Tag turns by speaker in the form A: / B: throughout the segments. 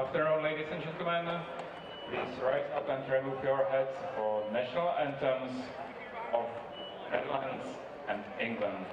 A: afternoon, ladies and gentlemen. Please rise up and remove your hats for national anthems of Netherlands and England.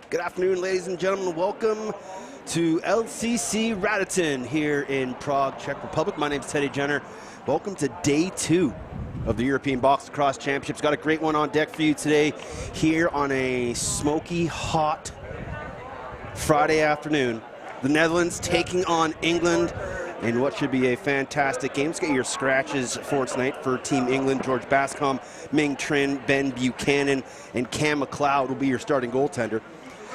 B: Good afternoon, ladies and gentlemen. Welcome to LCC Radotín here in Prague, Czech Republic. My name is Teddy Jenner. Welcome to day 2 of the European Box Lacrosse Championships. Got a great one on deck for you today here on a smoky, hot Friday afternoon. The Netherlands taking on England in what should be a fantastic game. Let's get your scratches for tonight. For Team England, George Bascom, Ming Trin, Ben Buchanan, and Cam McLeod will be your starting goaltender.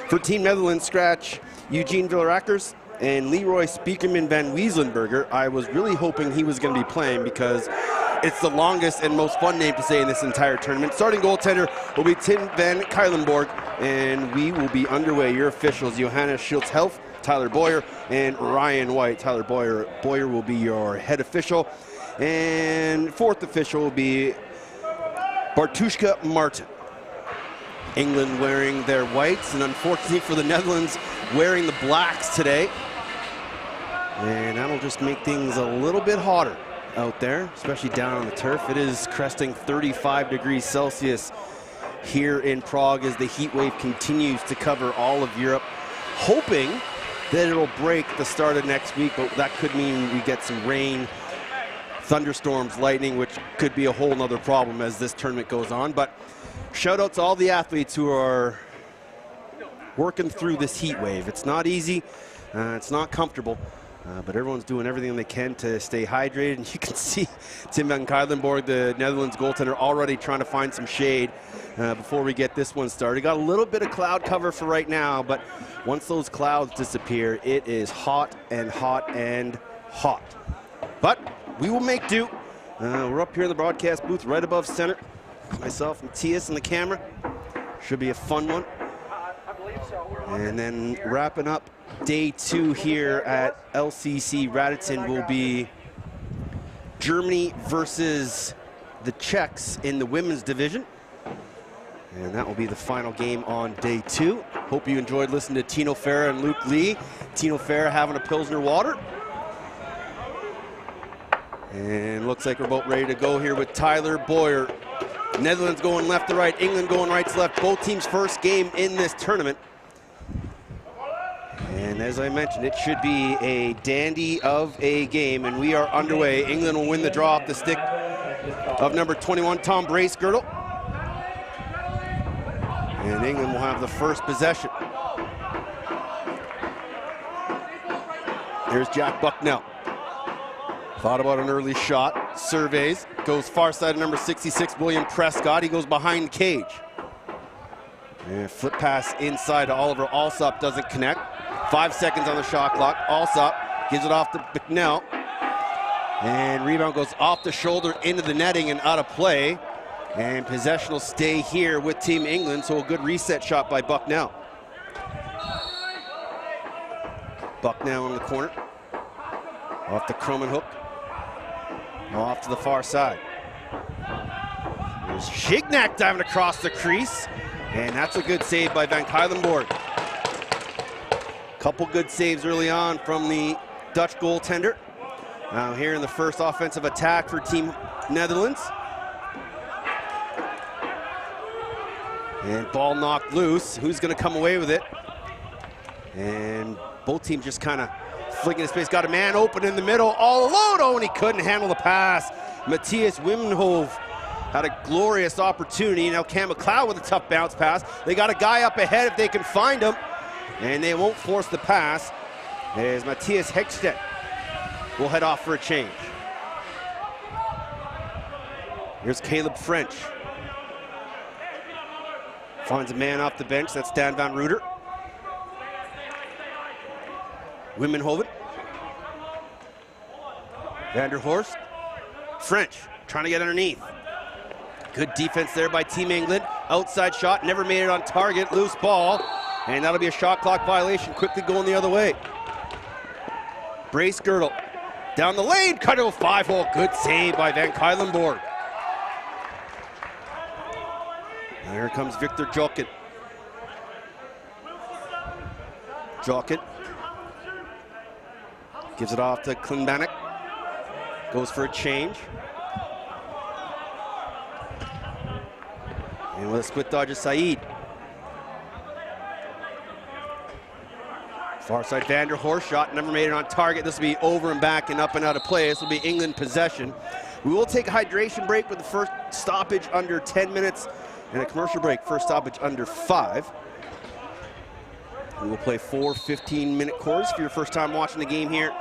B: For Team Netherlands, scratch Eugene Villerackers and Leroy Spiekerman van Wieselenberger. I was really hoping he was going to be playing because it's the longest and most fun name to say in this entire tournament. Starting goaltender will be Tim van Kuylenborg, and we will be underway. Your officials, Johannes Schultz-Helf, Tyler Boyer, and Ryan White. Tyler Boyer will be your head official, and fourth official will be Bartuszka Martin. England wearing their whites, and unfortunately for the Netherlands, wearing the blacks today. And that'll just make things a little bit hotter out there, especially down on the turf. It is cresting 35 degrees Celsius here in Prague as the heat wave continues to cover all of Europe, hoping that it'll break the start of next week, but that could mean we get some rain, thunderstorms, lightning, which could be a whole nother problem as this tournament goes on. But shout out to all the athletes who are working through this heat wave. It's not easy, it's not comfortable, but everyone's doing everything they can to stay hydrated. And you can see Tim van Kuylenborg, the Netherlands goaltender, already trying to find some shade before we get this one started. Got a little bit of cloud cover for right now, but once those clouds disappear, it is hot and hot and hot. But we will make do. We're up here in the broadcast booth right above center. Myself and Tias in the camera. Should be a fun one. And then wrapping up day 2 here at LCC Radotín will be Germany versus the Czechs in the women's division. And that will be the final game on day 2. Hope you enjoyed listening to Tino Farah and Luke Lee. Tino Farah having a Pilsner water. And looks like we're about ready to go here with Tyler Boyer. Netherlands going left to right, England going right to left. Both teams' first game in this tournament. And as I mentioned, it should be a dandy of a game, and we are underway. England will win the draw off the stick of number 21, Tom Bracegirdle. And England will have the first possession. Here's Jack Bucknell. Thought about an early shot, surveys, goes far side of number 66, William Prescott. He goes behind cage. And flip pass inside to Oliver Alsop, doesn't connect. 5 seconds on the shot clock. Alsop gives it off to Bicknell. And rebound goes off the shoulder into the netting and out of play. And possession will stay here with Team England, so a good reset shot by Bucknell. Bucknell in the corner. Off the Croman hook. Off to the far side. There's Gignac diving across the crease. And that's a good save by Van Cuylenborg. Couple good saves early on from the Dutch goaltender. Now here in the first offensive attack for Team Netherlands. And ball knocked loose. Who's going to come away with it? And both teams just kind of flicking his space. Got a man open in the middle, all alone. Oh, and he couldn't handle the pass. Matthias Wimmenhove had a glorious opportunity. Now Cam McLeod with a tough bounce pass. They got a guy up ahead if they can find him. And they won't force the pass as Matthias Hegstedt will head off for a change. Here's Caleb French. Finds a man off the bench, that's Dan Van Ruder. Wimmenhoven. Vanderhorst. French trying to get underneath. Good defense there by Team England. Outside shot, never made it on target, loose ball. And that'll be a shot clock violation, quickly going the other way. Brace Girdle, down the lane, cut to a 5-hole. Good save by Van Cuylenborg. And here comes Victor Jokin. Jokin gives it off to Klimbanek. Goes for a change. And with a split dodge is Saeed. Far side Vanderhorst shot, never made it on target. This will be over and back and up and out of play. This will be England possession. We will take a hydration break with the first stoppage under 10 minutes and a commercial break, first stoppage under 5. We will play 4 15-minute quarters for your first time watching the game here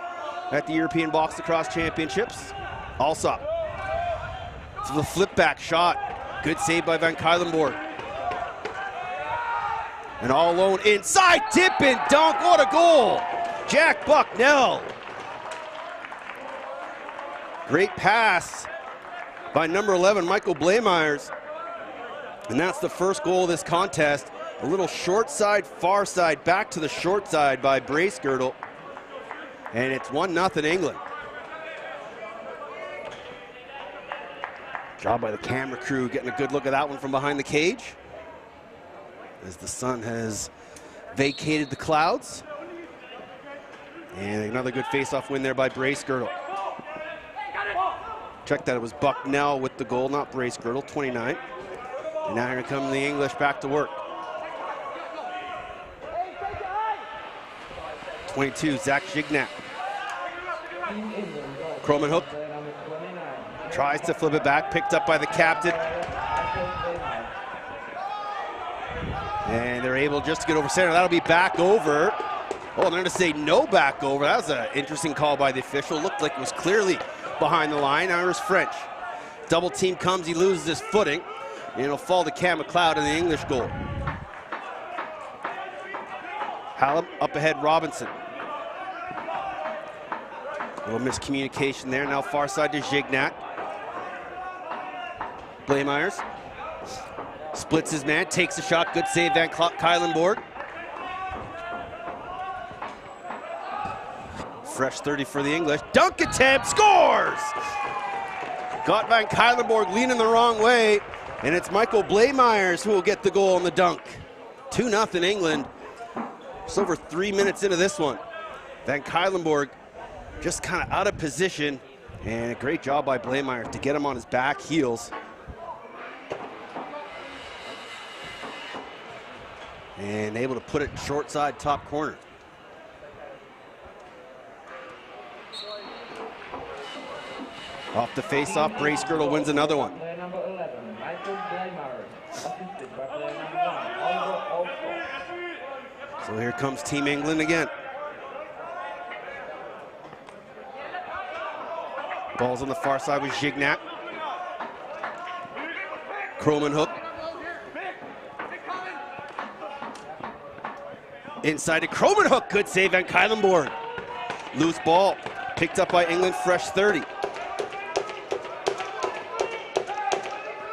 B: at the European Box Lacrosse Championships. Alsop. To the flip back shot. Good save by Van Cuylenborg. And all alone inside, tip and dunk, what a goal! Jack Bucknell. Great pass by number 11, Michael Blameyers. And that's the first goal of this contest. A little short side, far side, back to the short side by Brace Girdle. And it's 1-0 England. Job by the camera crew, getting a good look at that one from behind the cage, as the sun has vacated the clouds. And another good face-off win there by Brace Girdle. Check that, it was Bucknell with the goal, not Brace Girdle, 29. And now here come the English back to work. 22, Zach Gignac. Croman hook. Tries to flip it back, picked up by the captain. And they're able just to get over center. That'll be back over. Oh, they're going to say no back over. That was an interesting call by the official. Looked like it was clearly behind the line. Now here's French. Double team comes, he loses his footing. And it'll fall to Cam McLeod in the English goal. Hallam up ahead, Robinson. A little miscommunication there. Now far side to Gignac. Blameyers splits his man, takes a shot, good save Van Cuylenborg. Fresh 30 for the English. Dunk attempt, scores! Got Van Cuylenborg leaning the wrong way, and it's Michael Blameyers who will get the goal on the dunk. 2-0 England. Just over 3 minutes into this one. Van Cuylenborg just kind of out of position, and a great job by Blameyers to get him on his back heels. And able to put it short side, top corner. Off the face-off, Brace Girdle wins another one. So here comes Team England again. Ball's on the far side with Gignac. Croman hook. Inside to Croman hook. Good save Van Kylenborg. Loose ball. Picked up by England, fresh 30.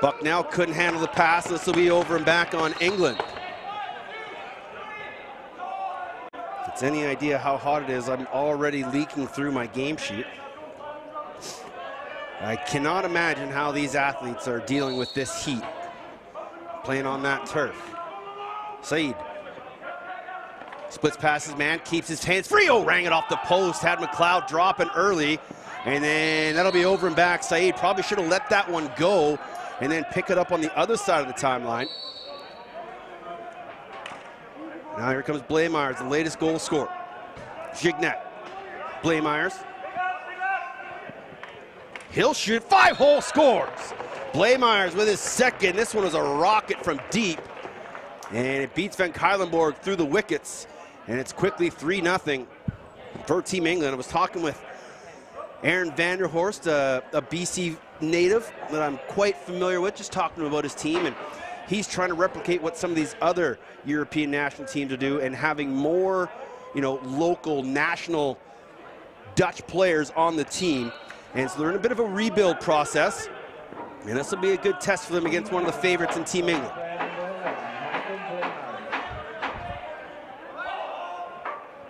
B: Bucknell couldn't handle the pass. This will be over and back on England. If it's any idea how hot it is, I'm already leaking through my game sheet. I cannot imagine how these athletes are dealing with this heat, playing on that turf. Said splits past his man, keeps his hands free. Oh, rang it off the post, had McLeod dropping early, and then that'll be over and back. Said probably should have let that one go and then pick it up on the other side of the timeline. Now here comes Blaemeyers, the latest goal scorer. Gignac, Blaemeyers. He'll shoot, 5-hole scores. Blaemeyers with his second. This one was a rocket from deep. And it beats Van Kylenborg through the wickets. And it's quickly 3-0 for Team England. I was talking with Aaron Vanderhorst, a BC native that I'm quite familiar with, just talking to him about his team. And he's trying to replicate what some of these other European national teams do and having more, local, national Dutch players on the team. And so they're in a bit of a rebuild process. And this will be a good test for them against one of the favorites in Team England.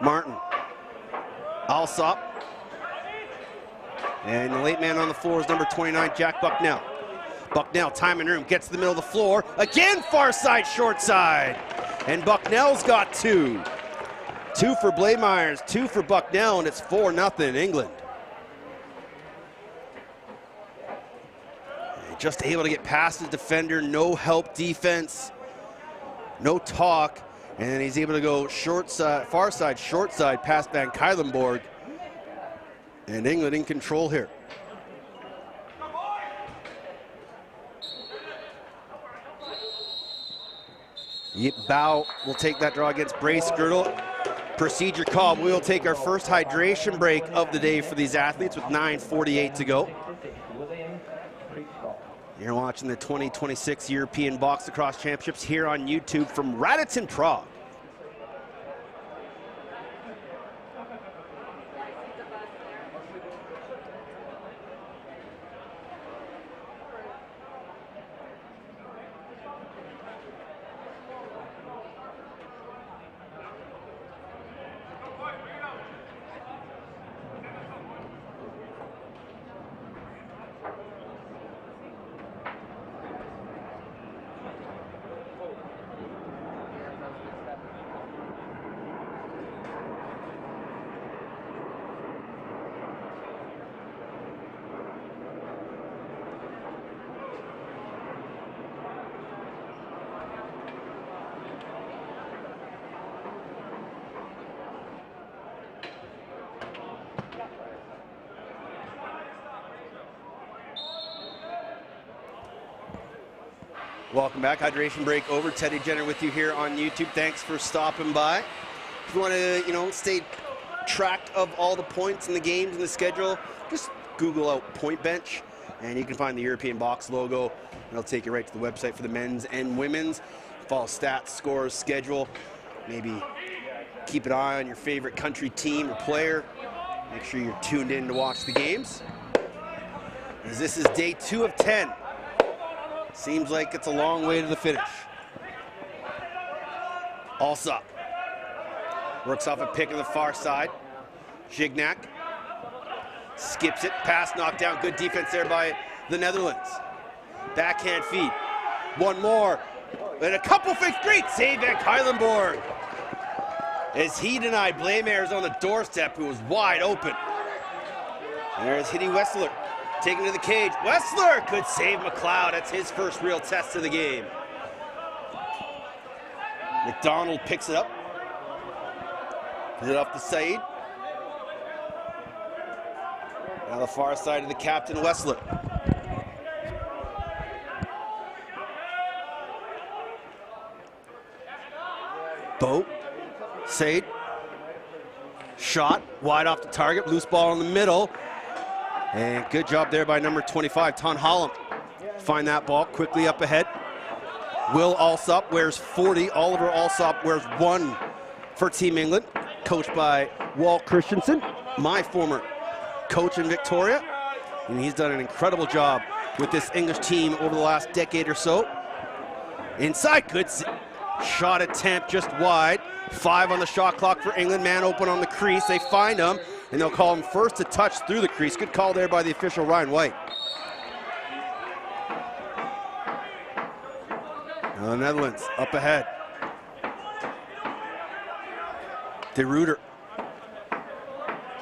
B: Martin. Alsop. And the late man on the floor is number 29, Jack Bucknell. Bucknell, time and room, gets to the middle of the floor. Again, far side, short side. And Bucknell's got 2. 2 for Blaemeyers, 2 for Bucknell, and it's 4-0 England. Just able to get past his defender, no help defense, no talk, and then he's able to go short side, far side, short side, past Van Kylenborg, and England in control here. Bow will take that draw against Brace Girdle. Procedure call. We will take our first hydration break of the day for these athletes with 9:48 to go. You're watching the 2026 European Box Lacrosse Championships here on YouTube from Radotín, Prague. Welcome back. Hydration break over. Teddy Jenner with you here on YouTube. Thanks for stopping by. If you want to, stay tracked of all the points in the games and the schedule, just Google out Point Bench, and you can find the European Box logo. It'll take you right to the website for the men's and women's. Follow stats, scores, schedule. Maybe keep an eye on your favorite country team or player. Make sure you're tuned in to watch the games. As this is day 2 of 10. Seems like it's a long way to the finish. Alsop works off a pick on the far side. Gignac skips it, pass knocked down. Good defense there by the Netherlands. Backhand feed. One more. And a couple fakes. Great save Van Kylenborg. As he denied Blaemeyers on the doorstep, who was wide open. There's Hitty Wessler. Taking to the cage. Wessler could save McLeod. That's his first real test of the game. McDonald picks it up. Put it off to Said. Now the far side of the captain, Wessler. Boat. Said. Shot. Wide off the target. Loose ball in the middle. And good job there by number 25, Ton Holland. Find that ball quickly up ahead. Will Alsop wears 40. Oliver Alsop wears 1 for Team England, coached by Walt Christensen, my former coach in Victoria. And he's done an incredible job with this English team over the last decade or so. Inside, good shot attempt just wide. 5 on the shot clock for England. Man open on the crease. They find him, and they'll call him first to touch through the crease. Good call there by the official, Ryan White. Now the Netherlands up ahead. De Ruyter.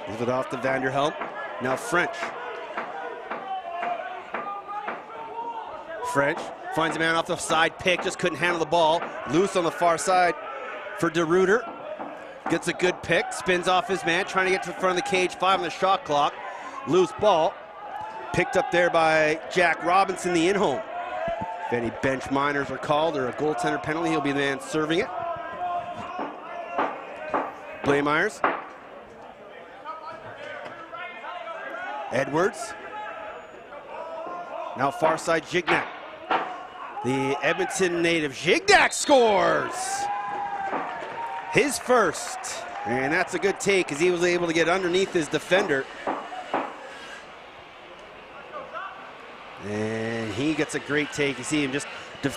B: Leave it off to Van der Helm. Now French. French finds a man off the side pick, just couldn't handle the ball. Loose on the far side for De Ruyter. Gets a good pick, spins off his man, trying to get to the front of the cage. 5 on the shot clock. Loose ball. Picked up there by Jack Robinson, the in-home. If any bench minors are called or a goaltender penalty, he'll be the man serving it. Blaemeyers. Edwards. Now far side, Gignac. The Edmonton native, Gignac scores! His first. And that's a good take because he was able to get underneath his defender. And he gets a great take. You see him just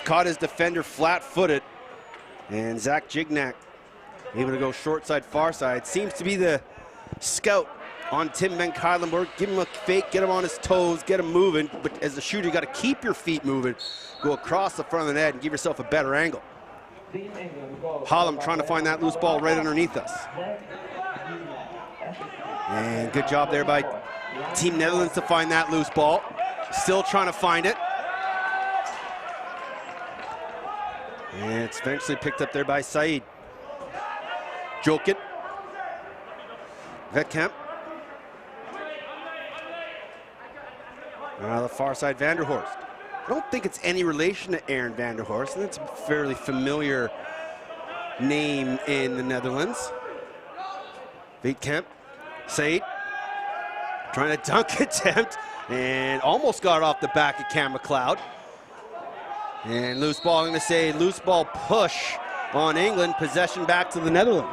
B: caught his defender flat-footed. And Zach Gignac able to go short side, far side. Seems to be the scout on Tim Van Kylenburg. Give him a fake, get him on his toes, get him moving. But as a shooter, you got to keep your feet moving. Go across the front of the net and give yourself a better angle. Holland trying to find that loose ball right underneath us. And good job there by Team Netherlands to find that loose ball. Still trying to find it. And it's eventually picked up there by Said. Jokin. Vetkamp. The far side, Vanderhorst. I don't think it's any relation to Aaron Vanderhorst. That's a fairly familiar name in the Netherlands. Vetkamp. Said. Trying to dunk attempt. And almost got it off the back of Cam McLeod. And loose ball, I'm going to say loose ball push on England. Possession back to the Netherlands.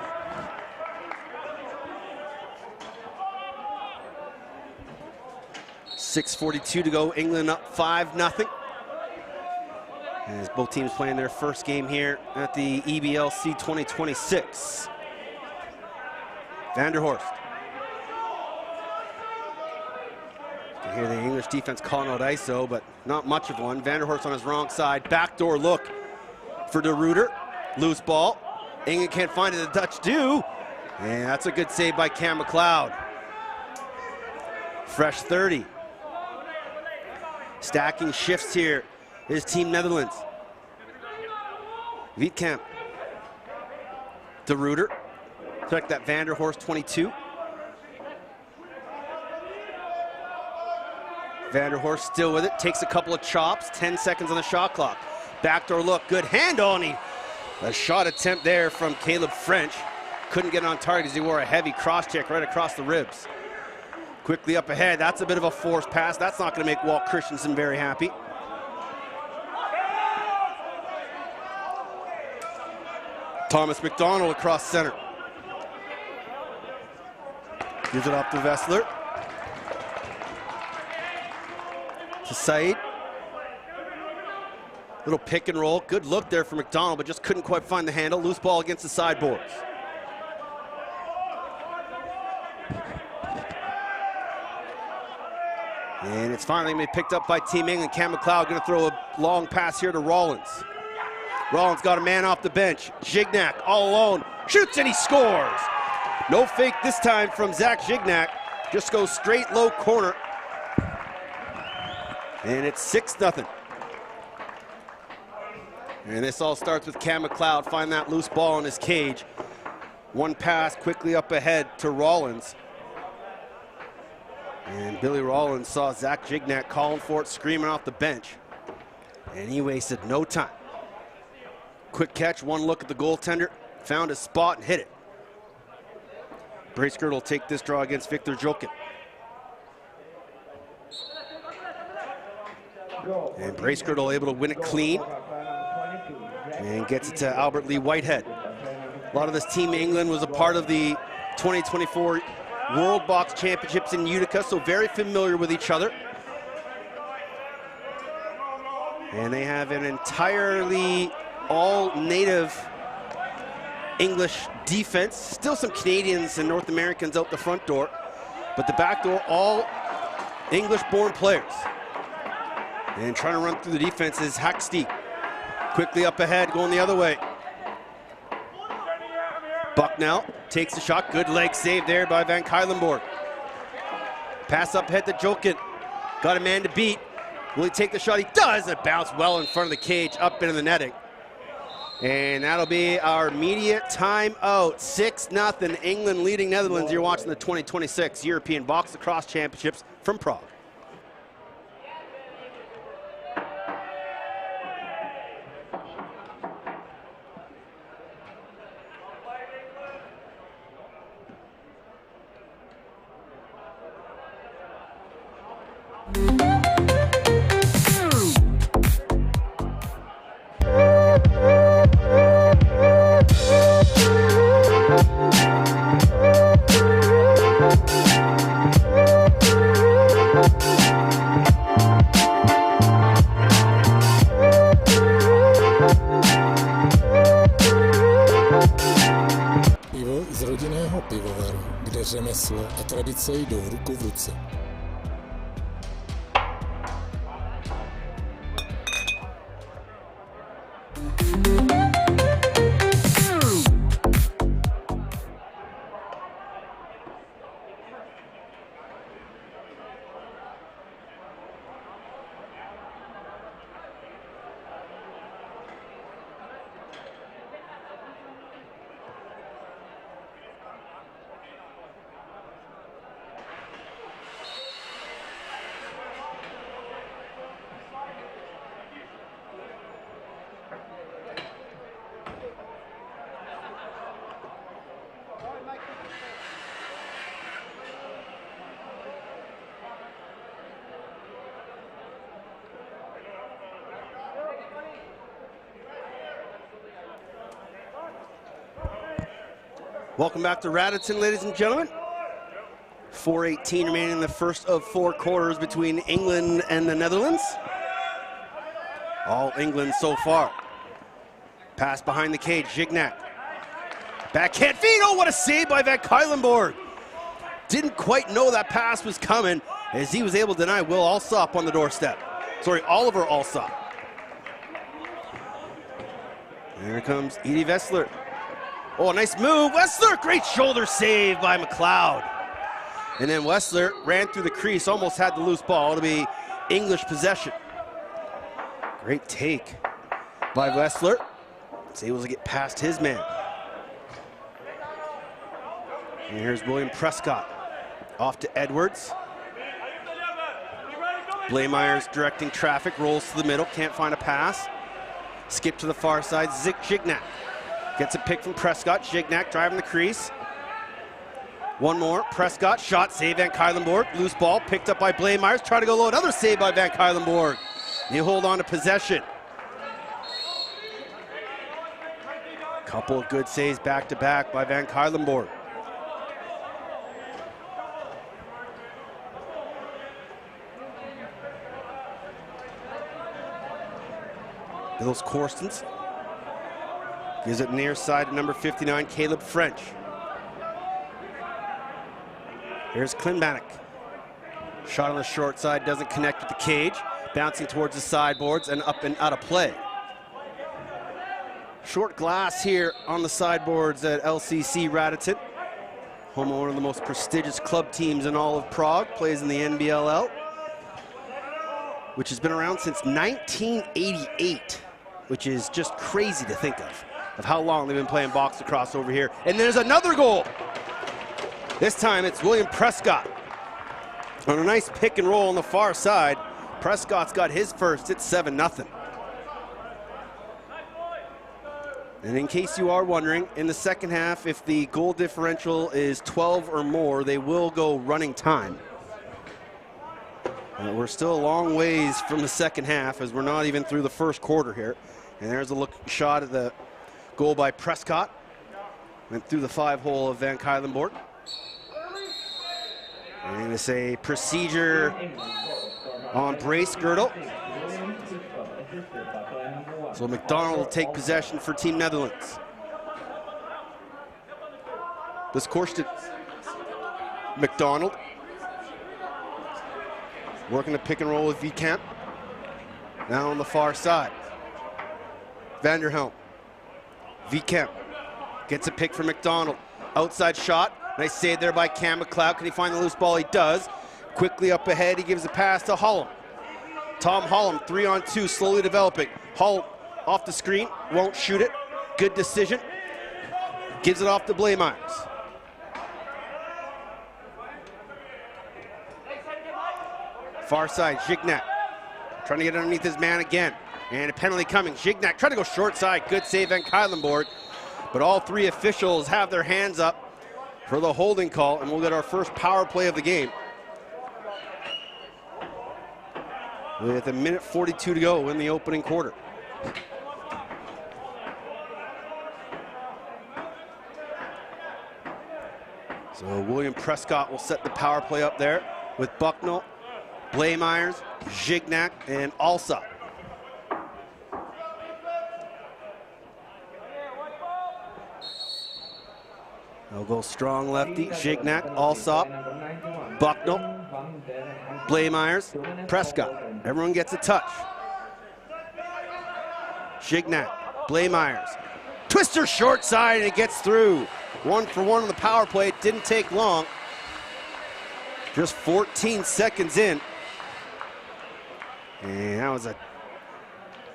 B: .6:42 to go. England up 5-0. As both teams playing their first game here at the EBLC 2026. Vanderhorst. You hear the English defense calling out ISO, but not much of one. Vanderhorst on his wrong side. Backdoor look for De Ruyter. Loose ball. England can't find it. The Dutch do. And that's a good save by Cam McLeod. Fresh 30. Stacking shifts here is Team Netherlands. Wietkamp. De Ruyter. Check that Vanderhorst 22. Vanderhorst still with it, takes a couple of chops, 10 seconds on the shot clock. Backdoor look, good handle, and a shot attempt there from Caleb French. Couldn't get on target as he wore a heavy cross check right across the ribs. Quickly up ahead, that's a bit of a forced pass. That's not going to make Walt Christensen very happy. Thomas McDonald across center. Gives it off to Vessler. To Said. Little pick and roll. Good look there for McDonald, but just couldn't quite find the handle. Loose ball against the sideboards. And it's finally going to be picked up by Team England. Cam McLeod going to throw a long pass here to Rollins. Rollins got a man off the bench. Gignac all alone. Shoots and he scores. No fake this time from Zach Gignac. Just goes straight low corner. And it's 6-0. And this all starts with Cam McLeod. Find that loose ball in his cage. One pass quickly up ahead to Rollins. And Billy Rollins saw Zach Gignac calling for it, screaming off the bench. And he wasted no time. Quick catch, one look at the goaltender, found his spot and hit it. Bracegirdle will take this draw against Victor Jokin. And Bracegirdle able to win it clean and gets it to Albert Lee Whitehead. A lot of this Team England was a part of the 2024 World Box Championships in Utica, so very familiar with each other. And they have an entirely all-native English defense. Still some Canadians and North Americans out the front door, but the back door, all English-born players. And trying to run through the defense is Hacksteep. Quickly up ahead, going the other way. Bucknell takes the shot. Good leg save there by Van Kuylenborg. Pass up ahead to Jokin. Got a man to beat. Will he take the shot? He does. It bounced well in front of the cage, up into the netting. And that'll be our immediate timeout. 6-0, England leading Netherlands. You're watching the 2026 European Box Lacrosse Championships from Prague.
C: Řemeslo a tradice jdou ruku v ruce.
B: Welcome back to Radotín, ladies and gentlemen. 4:18 remaining in the first of 4 quarters between England and the Netherlands. All England so far. Pass behind the cage, Gignac. Backhand feed, oh, what a save by Van Kuylenborg. Didn't quite know that pass was coming as he was able to deny Will Alsop on the doorstep. Sorry, Oliver Alsop. Here comes Edie Wessler. Oh, nice move, Wessler, great shoulder save by McLeod. And then Wessler ran through the crease, almost had the loose ball. It'll be English possession. Great take by Wessler. He's able to get past his man. And here's William Prescott. Off to Edwards. Blameyer's directing traffic, rolls to the middle, can't find a pass. Skip to the far side, Gignac. Gets a pick from Prescott. Gignac driving the crease. One more. Prescott, shot, save Van Kuylenborg. Loose ball, picked up by Blameyers. Try to go low. Another save by Van Kuylenborg. They hold on to possession. Couple of good saves back to back by Van Kuylenborg. Bills Corstens gives it near side to number 59, Caleb French. Here's Klinbanek. Shot on the short side, doesn't connect with the cage. Bouncing towards the sideboards and up and out of play. Short glass here on the sideboards at LCC Radotín. Home of one of the most prestigious club teams in all of Prague, plays in the NBLL, which has been around since 1988, which is just crazy to think of how long they've been playing box lacrosse over here. And there's another goal. This time it's William Prescott. On a nice pick and roll on the far side, Prescott's got his first. It's 7-0. And in case you are wondering, in the second half, if the goal differential is 12 or more, they will go running time. We're still a long ways from the second half, as we're not even through the first quarter here. And there's a look shot at the goal by Prescott. Went through the 5-hole of Van Kylenborg. And it's a procedure on brace girdle. So McDonald will take possession for Team Netherlands. This course to McDonald. Working a pick and roll with Viekamp. Now on the far side. Vanderhelm. Viekamp gets a pick from McDonald. Outside shot. Nice save there by Cam McLeod. Can he find the loose ball? He does. Quickly up ahead, he gives a pass to Hollum. Tom Hollum, 3-on-2, slowly developing. Hollum off the screen, won't shoot it. Good decision. Gives it off to Blaemeyers. Far side, Gignac. Trying to get underneath his man again. And a penalty coming. Gignac trying to go short side. Good save on Kylenborg. But all three officials have their hands up for the holding call, and we'll get our first power play of the game. With 1:42 to go in the opening quarter. So William Prescott will set the power play up there with Bucknell, Blaemeyers, Gignac, and Alsop. They'll go strong lefty, Gignac, Alsop, Bucknell, Blaemeyers, Prescott. Everyone gets a touch. Gignac, Blaemeyers. Twister short side, and it gets through. 1-for-1 on the power play. It didn't take long. Just 14 seconds in. And that was a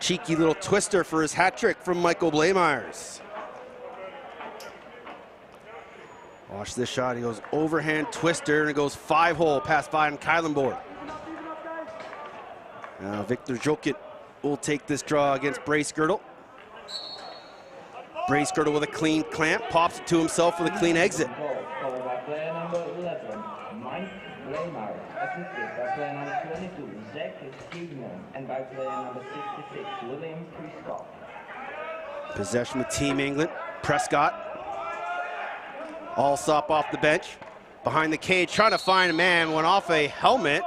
B: cheeky little twister for his hat trick from Michael Blaemeyers. Watch this shot. He goes overhand twister, and it goes 5-hole past Van Kylenborg. Now Victor Jokic will take this draw against Brace Girdle. Brace Girdle with a clean clamp, pops it to himself with a clean exit. Possession with Team England. Prescott. Alsop off the bench. Behind the cage, trying to find a man, went off a helmet.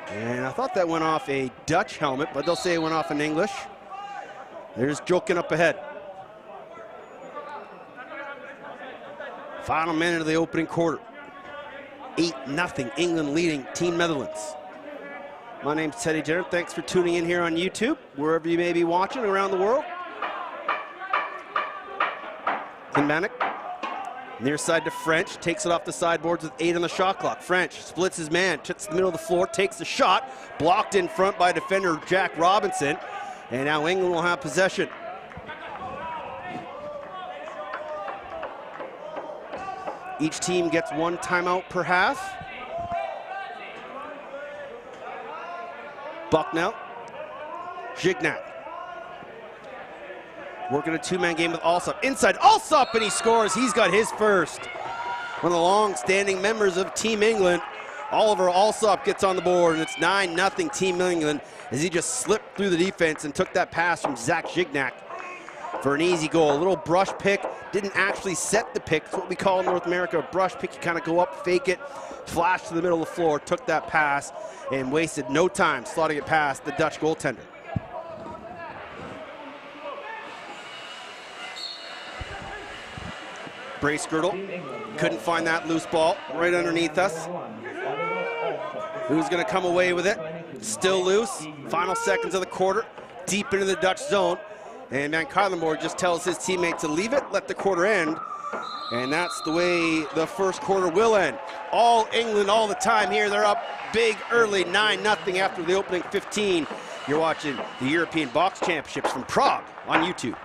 B: And I thought that went off a Dutch helmet, but they'll say it went off in English. There's Jokin up ahead. Final minute of the opening quarter. 8-0, England leading Team Netherlands. My name's Teddy Jenner. Thanks for tuning in here on YouTube, wherever you may be watching around the world. Klinbanek, near side to French, takes it off the sideboards with 8 on the shot clock. French splits his man, hits the middle of the floor, takes the shot, blocked in front by defender Jack Robinson, and now England will have possession. Each team gets 1 timeout per half. Bucknell, Gignac. Working a 2-man game with Alsop. Inside, Alsop, and he scores. He's got his first. One of the long-standing members of Team England, Oliver Alsop, gets on the board, and it's 9-0 Team England as he just slipped through the defense and took that pass from Zach Gignac for an easy goal. A little brush pick, didn't actually set the pick. It's what we call in North America a brush pick. You kind of go up, fake it, flash to the middle of the floor, took that pass, and wasted no time slotting it past the Dutch goaltender. Brace Girdle couldn't find that loose ball right underneath us. Who's going to come away with it? Still loose. Final seconds of the quarter, deep into the Dutch zone. And Van Kylenborg just tells his teammate to leave it, let the quarter end. And that's the way the first quarter will end. All England all the time here. They're up big early, 9-0 after the opening 15. You're watching the European Box Championships from Prague on YouTube.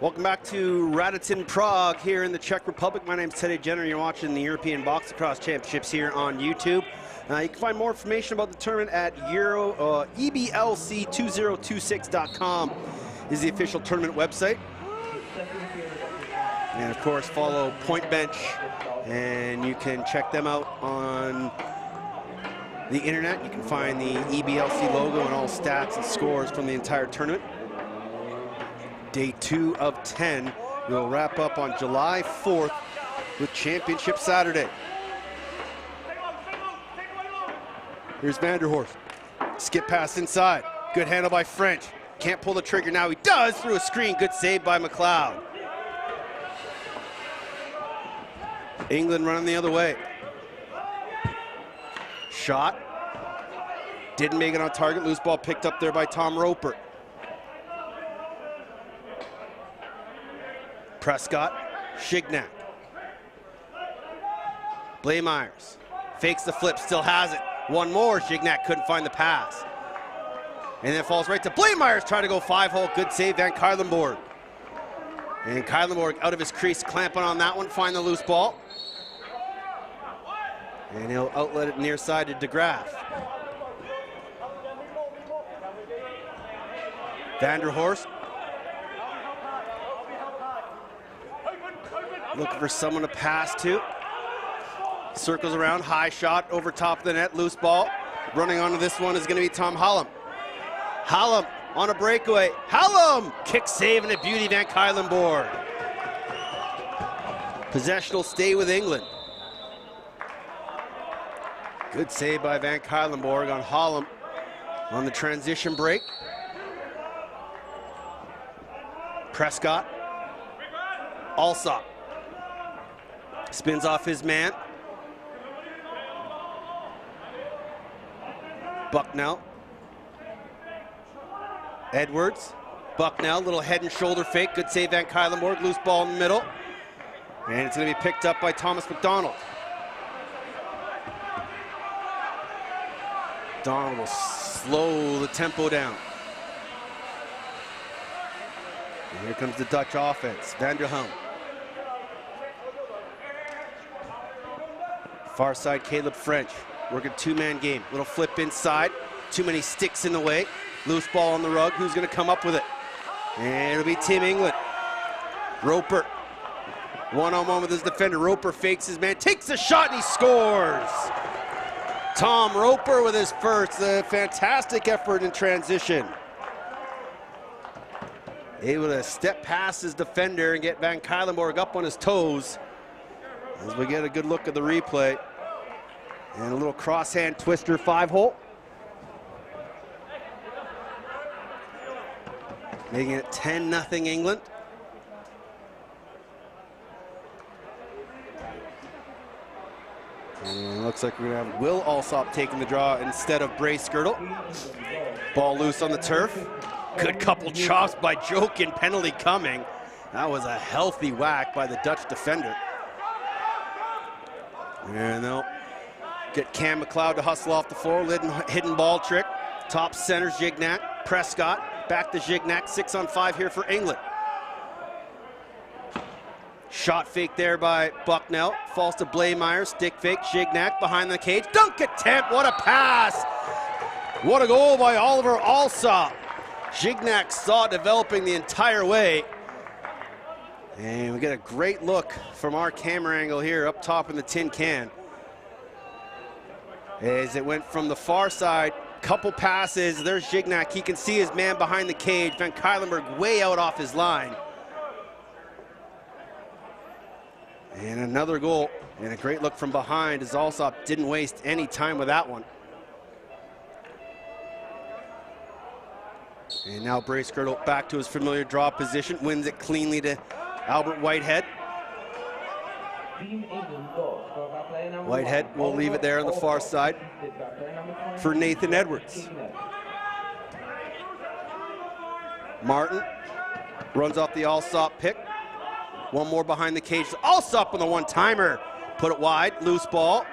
B: Welcome back to Radotín, Prague here in the Czech Republic. My name is Teddy Jenner. You're watching the European Box Lacrosse Championships here on YouTube. You can find more information about the tournament at EBLC2026.com is the official tournament website. And of course, follow Point Bench, and you can check them out on the internet. You can find the EBLC logo and all stats and scores from the entire tournament. Day 2 of 10 will wrap up on July 4th with Championship Saturday. Here's Vanderhorst. Skip pass inside. Good handle by French. Can't pull the trigger now. He does through a screen. Good save by McLeod. England running the other way. Shot. Didn't make it on target. Loose ball picked up there by Tom Roper. Prescott, Shignac. Blaemeyers fakes the flip, still has it. One more, Shignac couldn't find the pass. And then falls right to Blaemeyers, trying to go 5-hole. Good save, Van Kylenborg. And Kylenborg out of his crease, clamping on that one, find the loose ball. And he'll outlet it near side to DeGraaf. Vanderhorst. Looking for someone to pass to. Circles around, high shot over top of the net, loose ball. Running onto this one is going to be Tom Hallam. Hallam on a breakaway. Hallam! Kick save and a beauty, Van Kylenborg. Possession will stay with England. Good save by Van Kylenborg on Hallam on the transition break. Prescott. Alsop. Spins off his man. Bucknell. Edwards. Bucknell, little head and shoulder fake. Good save, Van Kylenborg. Loose ball in the middle. And it's going to be picked up by Thomas McDonald. Donald will slow the tempo down. And here comes the Dutch offense. Vanderhelm. Far side, Caleb French. Working two-man game. Little flip inside. Too many sticks in the way. Loose ball on the rug. Who's going to come up with it? And it'll be Team England. Roper. One-on-one with his defender. Roper fakes his man. Takes a shot and he scores. Tom Roper with his first. A fantastic effort in transition. Able to step past his defender and get Van Kylenborg up on his toes. As we get a good look at the replay. And a little cross-hand twister 5-hole. Making it 10-0 England. And looks like we're gonna have Will Alsop taking the draw instead of Bray Skirtle. Ball loose on the turf. Good couple chops by Jokin, penalty coming. That was a healthy whack by the Dutch defender. And they'll get Cam McLeod to hustle off the floor. Hidden ball trick. Top center, Gignac. Prescott. Back to Gignac. 6-on-5 here for England. Shot fake there by Bucknell. Falls to Blaemeyers. Stick fake. Gignac behind the cage. Dunk attempt. What a pass. What a goal by Oliver Alsop. Gignac saw it developing the entire way. And we get a great look from our camera angle here up top in the tin can. As it went from the far side, couple passes, there's Gignac. He can see his man behind the cage. Van Kylenborg way out off his line. And another goal, and a great look from behind as Alsop didn't waste any time with that one. And now Bray Skirtle back to his familiar draw position, wins it cleanly to Albert Whitehead. Whitehead will leave it there on the far side for Nathan Edwards. Martin runs off the Alsop pick. One more behind the cage. Alsop on the one-timer. Put it wide, loose ball.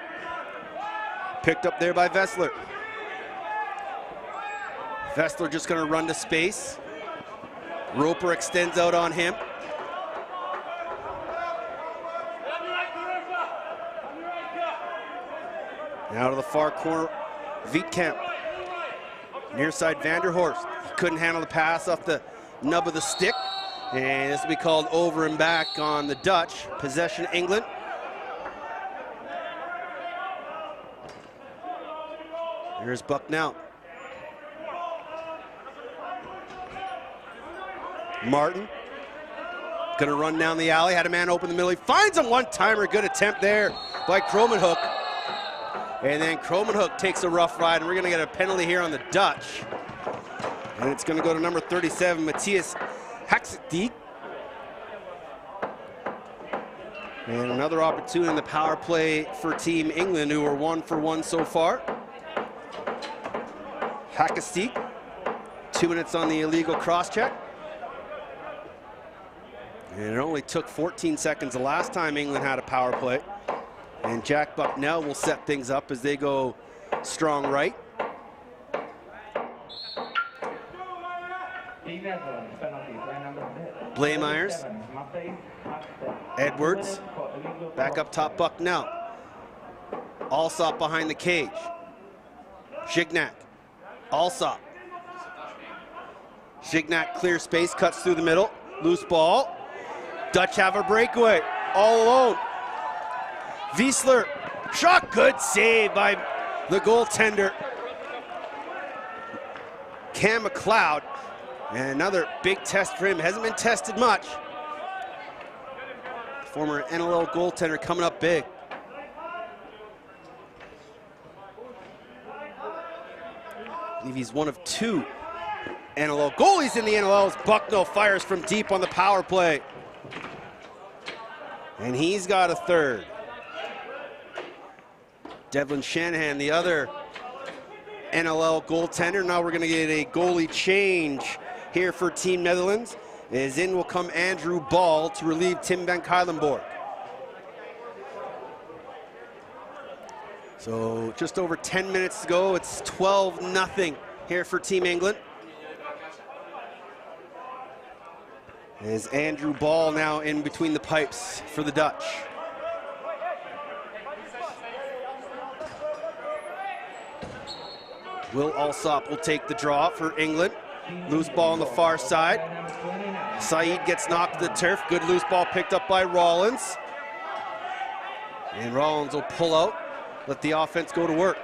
B: Picked up there by Vessler. Vessler just gonna run to space. Roper extends out on him. Now to the far corner, Wietkamp. Near side, Vanderhorst. He couldn't handle the pass off the nub of the stick. And this will be called over and back on the Dutch. Possession, England. Here's Bucknell. Martin. Gonna run down the alley. Had a man open the middle. He finds a one-timer. Good attempt there by Kromenhoek. And then Kromenhoek takes a rough ride, and we're gonna get a penalty here on the Dutch. And it's gonna go to number 37, Matthias Haksdijk. And another opportunity in the power play for Team England, who are 1 for 1 so far. Haksdijk, 2 minutes on the illegal cross-check. And it only took 14 seconds the last time England had a power play. And Jack Bucknell will set things up as they go strong right. Blaemeyers. Edwards. Back up top, Bucknell. Alsop behind the cage. Gignac. Alsop. Gignac clears space, cuts through the middle. Loose ball. Dutch have a breakaway. All alone. Wiesler. Shot, good save by the goaltender. Cam McLeod. And another big test for him. Hasn't been tested much. Former NLL goaltender coming up big. I believe he's one of 2 NLL goalies in the NLL as Bucknell fires from deep on the power play. And he's got a third. Devlin Shanahan, the other NLL goaltender. Now we're going to get a goalie change here for Team Netherlands. As in will come Andrew Ball to relieve Tim van Cuylenborg. So just over 10 minutes to go. It's 12-0 here for Team England. As Andrew Ball now in between the pipes for the Dutch. Will Alsop will take the draw for England. Loose ball on the far side. Saeed gets knocked to the turf. Good loose ball picked up by Rollins. And Rollins will pull out. Let the offense go to work.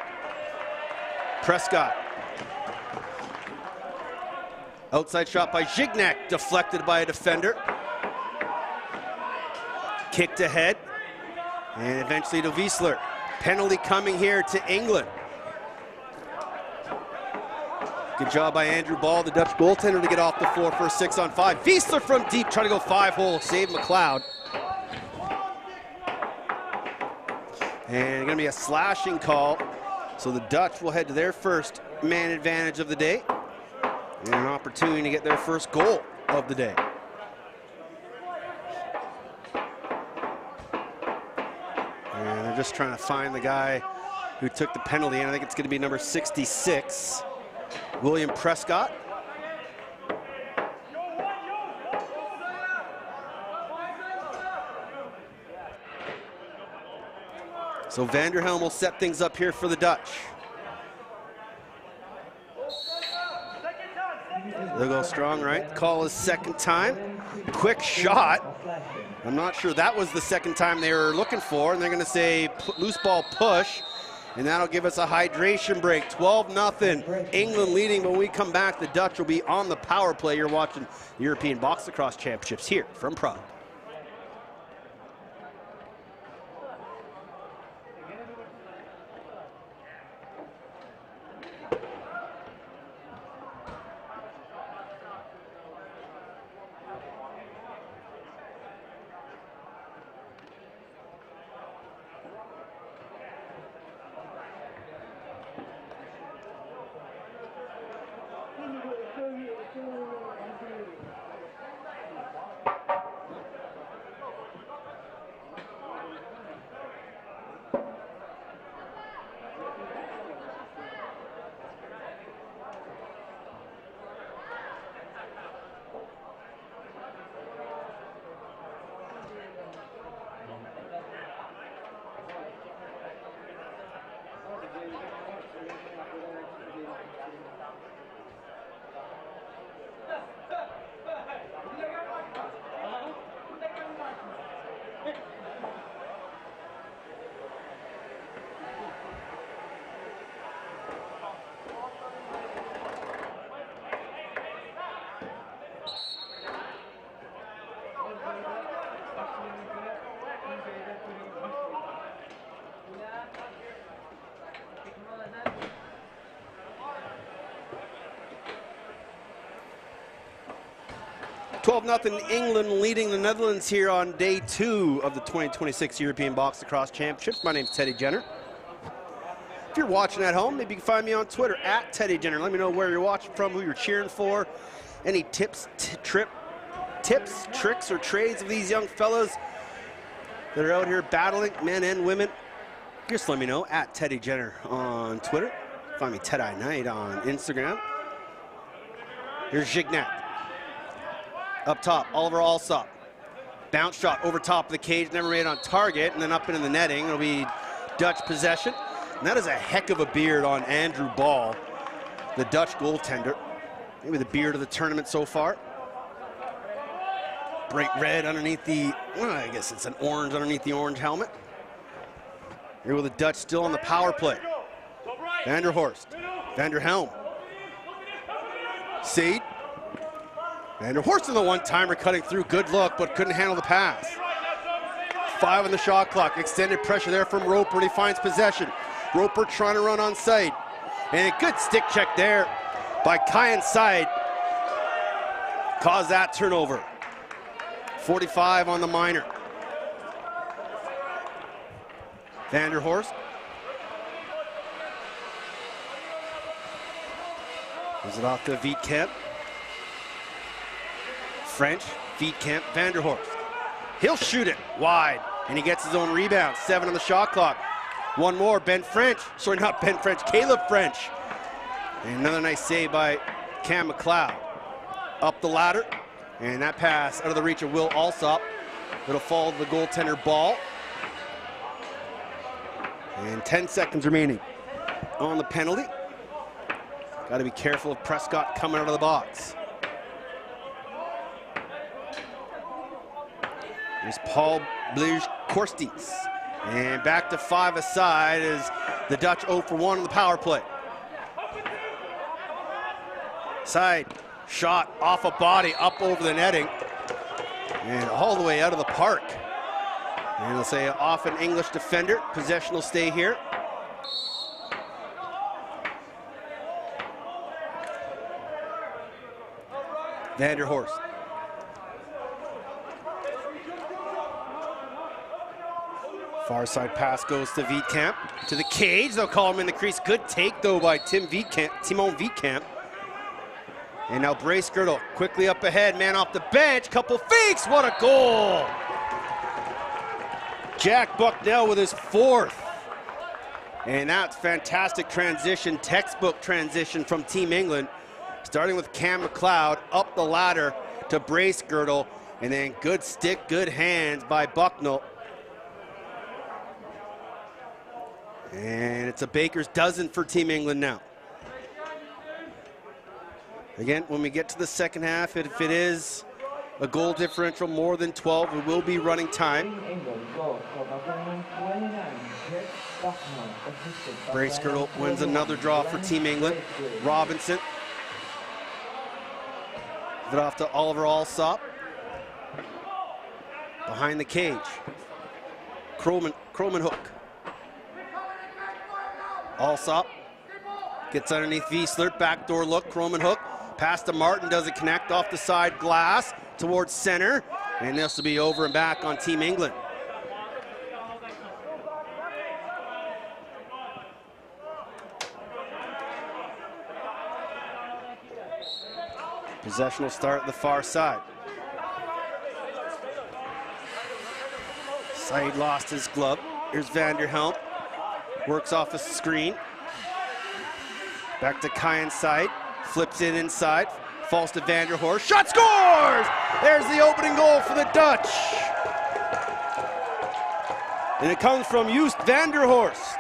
B: Prescott. Outside shot by Gignac, deflected by a defender. Kicked ahead. And eventually to Wiesler. Penalty coming here to England. Good job by Andrew Ball, the Dutch goaltender, to get off the floor for a 6-on-5. Wiesler from deep, trying to go 5-hole, save McLeod. And gonna be a slashing call. So the Dutch will head to their first man advantage of the day. And an opportunity to get their first goal of the day. And they're just trying to find the guy who took the penalty, and I think it's gonna be number 66. William Prescott. So Vanderhelm will set things up here for the Dutch. They'll go strong, right? Call his second time. Quick shot. I'm not sure that was the second time they were looking for, and they're going to say loose ball push. And that'll give us a hydration break. 12-0. England leading. When we come back, the Dutch will be on the power play. You're watching European Box Lacrosse Championships here from Prague. 12-0 England leading the Netherlands here on day 2 of the 2026 European Box Lacrosse Championships. My name's Teddy Jenner. If you're watching at home, maybe you can find me on Twitter at Teddy Jenner. Let me know where you're watching from, who you're cheering for, any tips, tricks, or trades of these young fellas that are out here battling, men and women. Just let me know at Teddy Jenner on Twitter. Find me Ted Knight on Instagram. Here's Gignac. Up top, Oliver Alsop. Bounce shot over top of the cage, never made on target, and then up into the netting. It'll be Dutch possession. And that is a heck of a beard on Andrew Ball, the Dutch goaltender. Maybe the beard of the tournament so far. Bright red underneath the, well, I guess it's an orange underneath the orange helmet. Here with the Dutch still on the power play. Vanderhorst, Vanderhelm. Seed. Vanderhorst in the one-timer cutting through, good look, but couldn't handle the pass. 5 on the shot clock, extended pressure there from Roper, and he finds possession. Roper trying to run on side. And a good stick check there by Kyan Side. Caused that turnover. 45 on the minor. Vanderhorst. Is it off to Wietkamp? French, Wietkamp, Vanderhorst. He'll shoot it wide, and he gets his own rebound. 7 on the shot clock. One more, Ben French. Sorry, not Ben French, Caleb French. And another nice save by Cam McLeod. Up the ladder, and that pass out of the reach of Will Alsop. It'll fall to the goaltender Ball. And 10 seconds remaining on the penalty. Got to be careful of Prescott coming out of the box. There's Paul Blige-Korstens. And back to 5 aside as the Dutch 0 for 1 on the power play. Side shot off a body up over the netting. And all the way out of the park. And they'll say off an English defender. Possession will stay here. Vanderhorst. Far side pass goes to Wietkamp. To the cage, they'll call him in the crease. Good take though by Timon Wietkamp. And now Bracegirdle quickly up ahead, man off the bench, couple fakes, what a goal! Jack Bucknell with his 4th. And that's fantastic transition, textbook transition from Team England. Starting with Cam McLeod, up the ladder to Bracegirdle, and then good stick, good hands by Bucknell. And it's a baker's dozen for Team England now. Again, when we get to the second half, if it is a goal differential more than 12, we will be running time. Bracegirdle wins another draw for Team England. Robinson. Give it off to Oliver Alsop. Behind the cage. Kroman hook. Alsop gets underneath Wiesler, backdoor look, Kroman hook. Pass to Martin, doesn't connect, off the side glass towards center. And this will be over and back on Team England. Possession will start at the far side. Said lost his glove. Here's Vanderhelm. Works off a screen. Back to Kyan Side. Flips it inside. Falls to Vanderhorst. Shot scores! There's the opening goal for the Dutch. And it comes from Joost Vanderhorst.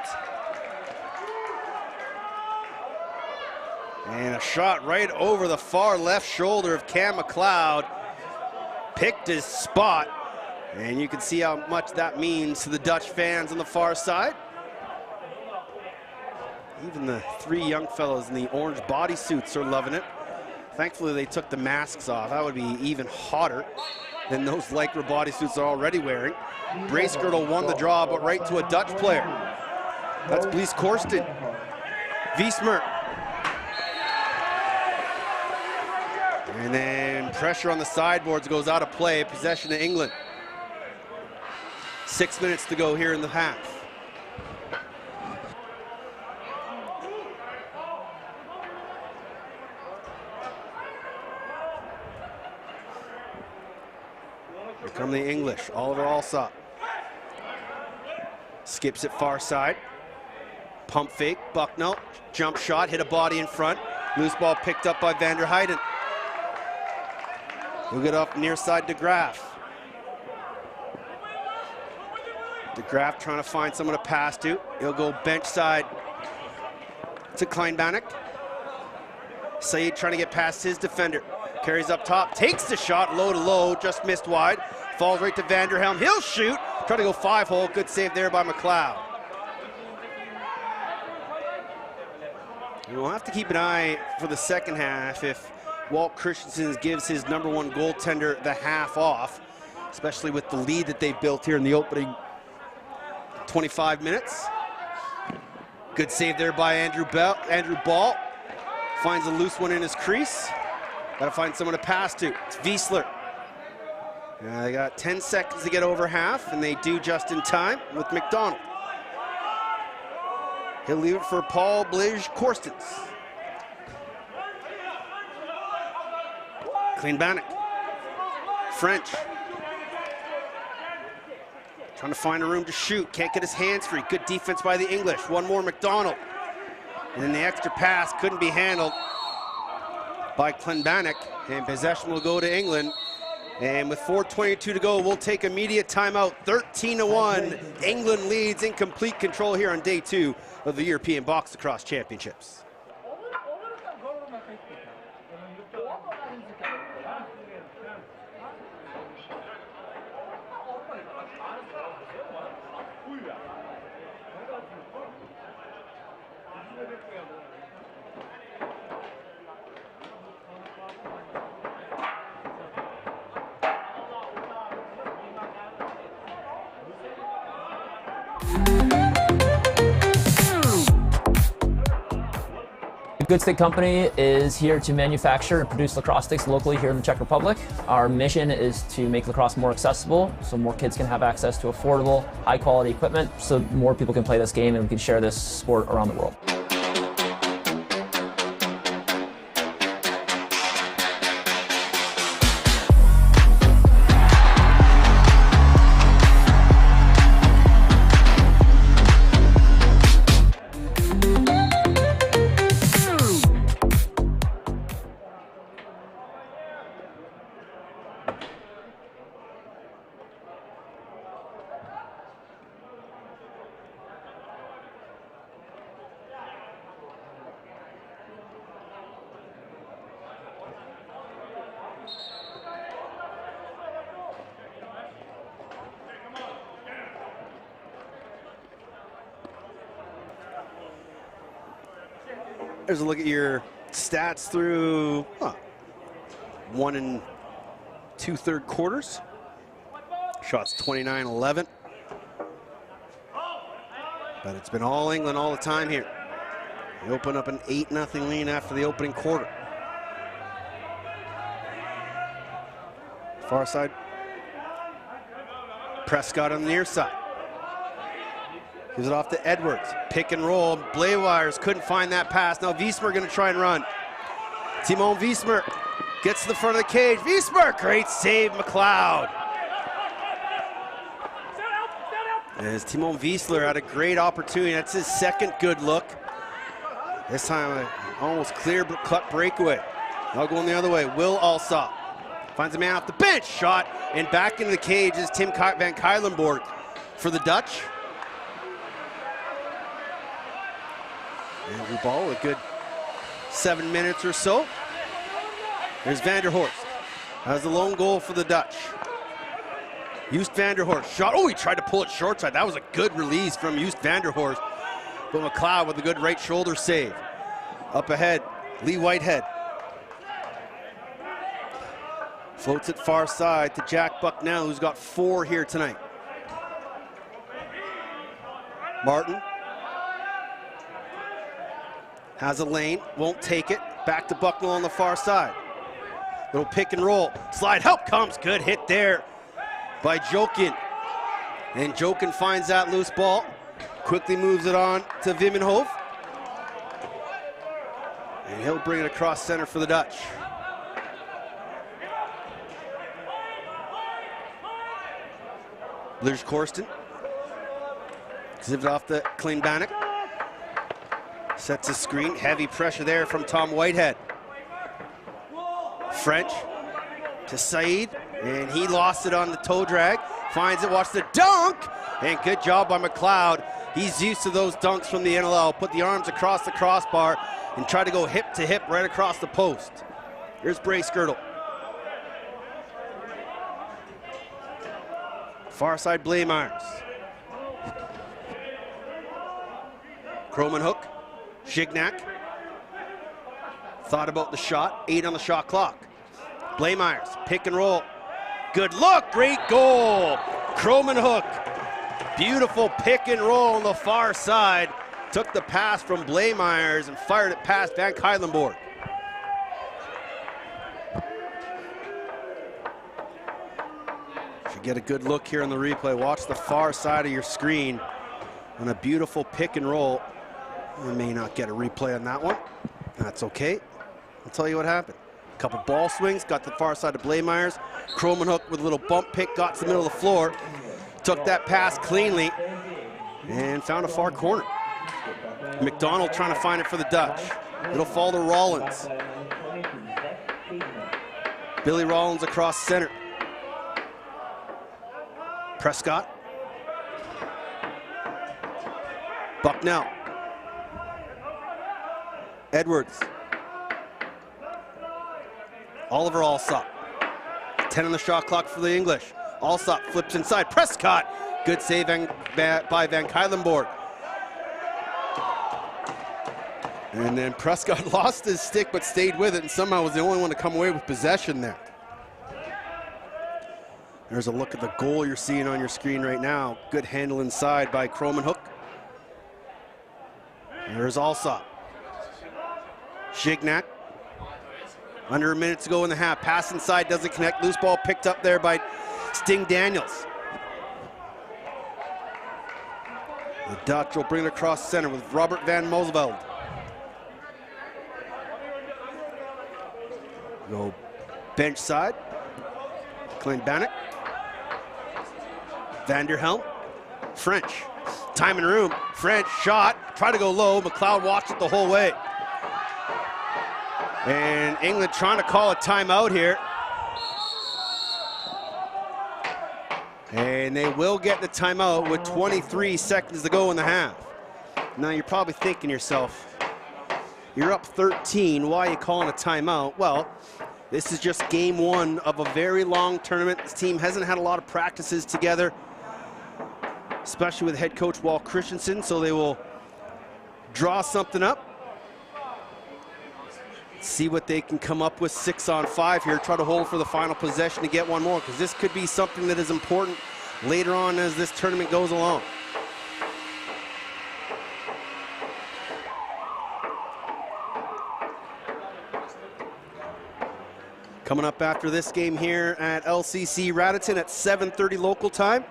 B: And a shot right over the far left shoulder of Cam McLeod. Picked his spot. And you can see how much that means to the Dutch fans on the far side. Even the 3 young fellows in the orange bodysuits are loving it. Thankfully, they took the masks off. That would be even hotter than those Lycra bodysuits they're already wearing. Bracegirdle won the draw, but right to a Dutch player. That's Blige-Korstens. Wiesmer. And then And pressure on the sideboards goes out of play. Possession to England. 6 minutes to go here in the half. Here come the English. Oliver Alsop. Skips it far side. Pump fake. Bucknell. Jump shot. Hit a body in front. Loose ball picked up by Vander Heyden. He'll get off near side to Graff. DeGraff trying to find someone to pass to. He'll go bench side to Kleinbannock. Saeed trying to get past his defender. Carries up top, takes the shot, low to low, just missed wide. Falls right to Vanderhelm. He'll shoot. Try to go 5-hole. Good save there by McLeod. We'll have to keep an eye for the second half if Walt Christensen gives his #1 goaltender the half off, especially with the lead that they've built here in the opening 25 minutes. Good save there by Andrew Ball. Finds a loose one in his crease. Got to find someone to pass to. It's Wiesler. They got 10 seconds to get over half, and they do just in time with McDonald. He'll leave it for Paul Blige-Korstens. Kleinbannock. French. Trying to find a room to shoot. Can't get his hands free. Good defense by the English. One more McDonald. And then the extra pass couldn't be handled by Kleinbannock. And possession will go to England. And with 4:22 to go, we'll take immediate timeout. 13-1. England leads in complete control here on day 2 of the European Box Lacrosse Championships.
D: Good Stick Company is here to manufacture and produce lacrosse sticks locally here in the Czech Republic. Our mission is to make lacrosse more accessible so more kids can have access to affordable, high quality equipment so more people can play this game and we can share this sport around the world. There's a look at your stats through 1 2/3 quarters. Shots 29-11. But it's been all England all the time here. They open up an 8-0 lead after the opening quarter. Far side. Prescott on the near side. Gives it off to Edwards. Pick and roll. Blaywires couldn't find that pass. Now Wiesmer going to try and run. Timon Wiesmer gets to the front of the cage. Wiesmer, great save, McLeod. As Timon Wiesler had a great opportunity. That's his second good look. This time, almost clear cut breakaway. Now going the other way. Will Alsop finds a man off the bench. Shot and back into the cage is Tim Van Kuylenborg for the Dutch. And we ball a good 7 minutes or so. There's Vanderhorst. That's the lone goal for the Dutch. Joost Vanderhorst shot. Oh, he tried to pull it short side. That was a good release from Joost Vanderhorst. But McLeod with a good right shoulder save. Up ahead, Lee Whitehead. Floats it far side to Jack Bucknell, who's got 4 here tonight. Martin has a lane, won't take it. Back to Bucknell on the far side.
B: Little pick and roll. Slide help comes. Good hit there by Jokin. And Jokin finds that loose ball. Quickly moves it on to Vimenhof. And he'll bring it across center for the Dutch. Blers Korsten. Zipped off the clean Bannock. Sets a screen. Heavy pressure there from Tom Whitehead. French to Saeed. And he lost it on the toe drag. Finds it, watch the dunk. And good job by McLeod. He's used to those dunks from the NLL. Put the arms across the crossbar and try to go hip to hip right across the post. Here's Bray Skirtle. Far side, Blaemeyers. Croman hook. Gignac. Thought about the shot. 8 on the shot clock. Blaemeyers, pick and roll. Good look, great goal. Croman hook. Beautiful pick and roll on the far side. Took the pass from Blaemeyers and fired it past Van Kylenborg. Should get a good look here on the replay. Watch the far side of your screen on a beautiful pick and roll. We may not get a replay on that one. That's okay. I'll tell you what happened. A couple ball swings, got to the far side of Blaemeyers. Croman hook with a little bump pick, got to the middle of the floor. Took that pass cleanly and found a far corner. McDonald trying to find it for the Dutch. It'll fall to Rollins. Billy Rollins across center. Prescott. Bucknell. Edwards. Oliver Alsop. 10 on the shot clock for the English. Alsop flips inside. Prescott. Good save by Van Kylenborg. And then Prescott lost his stick but stayed with it and somehow was the only one to come away with possession there. There's a look at the goal you're seeing on your screen right now. Good handle inside by Croman hook. There's Alsop. Gignac. Under a minute to go in the half. Pass inside, doesn't connect. Loose ball picked up there by Sting Daniels. The Dutch will bring it across center with Robert Van Mosveld. Go bench side. Klein Bannock. Vanderhelm. French. Time and room. French shot. Try to go low. McLeod watched it the whole way. And England trying to call a timeout here. And they will get the timeout with 23 seconds to go in the half. Now you're probably thinking to yourself, you're up 13, why are you calling a timeout? Well, this is just game one of a very long tournament. This team hasn't had a lot of practices together, especially with head coach Walt Christensen, so they will draw something up. See what they can come up with 6-on-5 here. Try to hold for the final possession to get one more, because this could be something that is important later on as this tournament goes along. Coming up after this game here at LCC Radotín at 7:30 local time.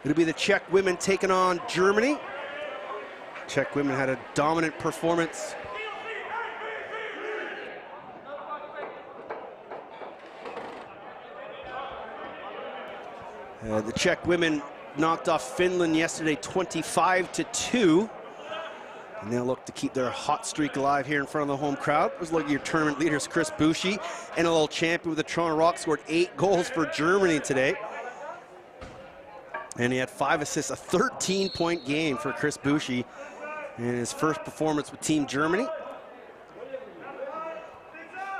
B: It'll be the Czech women taking on Germany. Czech women had a dominant performance. The Czech women knocked off Finland yesterday 25-2. And they'll look to keep their hot streak alive here in front of the home crowd. Let's look at your tournament leaders, Chris Bushi, NLL champion with the Toronto Rock, scored 8 goals for Germany today. And he had 5 assists, a 13-point game for Chris Bushi in his first performance with Team Germany.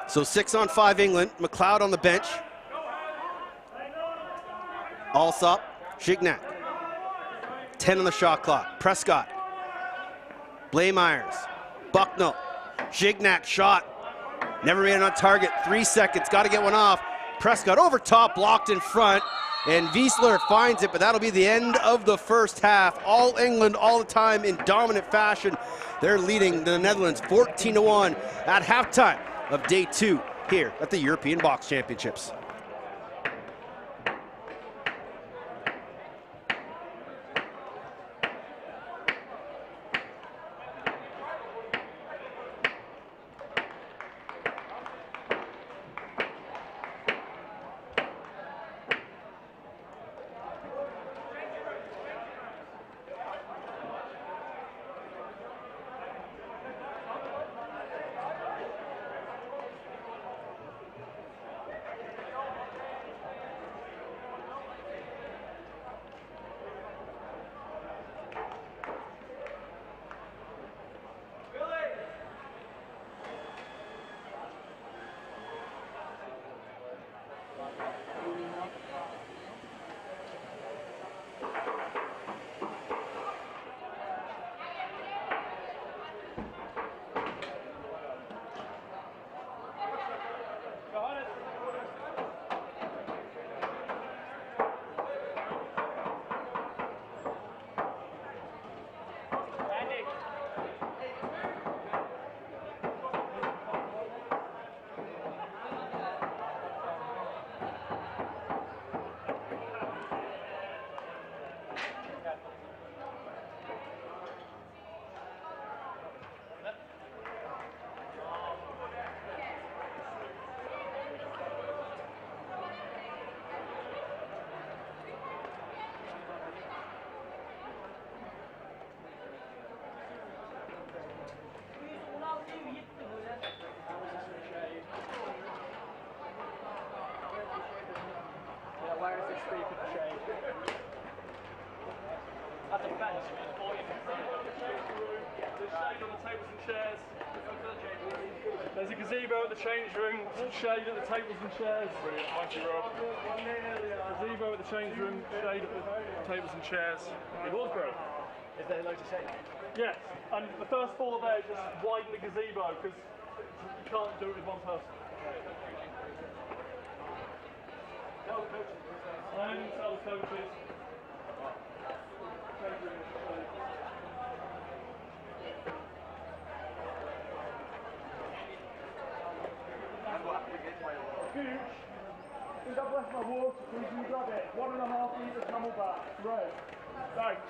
B: So 6-on-5 England, McLeod on the bench. Alsop, Gignac. 10 on the shot clock. Prescott. Blaemeyers. Bucknell. Gignac shot. Never made it on target. 3 seconds. Got to get one off. Prescott over top, blocked in front. And Wiesler finds it, but that'll be the end of the first half. All England, all the time in dominant fashion. They're leading the Netherlands 14-1 at halftime of day 2 here at the European Box Championships.
E: There's a gazebo at the change room, some shade at the tables and chairs. Brilliant, thank you, Rob. Gazebo at the change room, shade at the tables and chairs. It was bro.
F: Is there loads of shade?
E: Yes, and the first floor there, just widen the gazebo because you can't do it with one person.
F: Tell the coaches.
E: And tell the coaches. Gooch, I think I've left my water, please you grab it. 1.5 litre camelback, red. Thanks.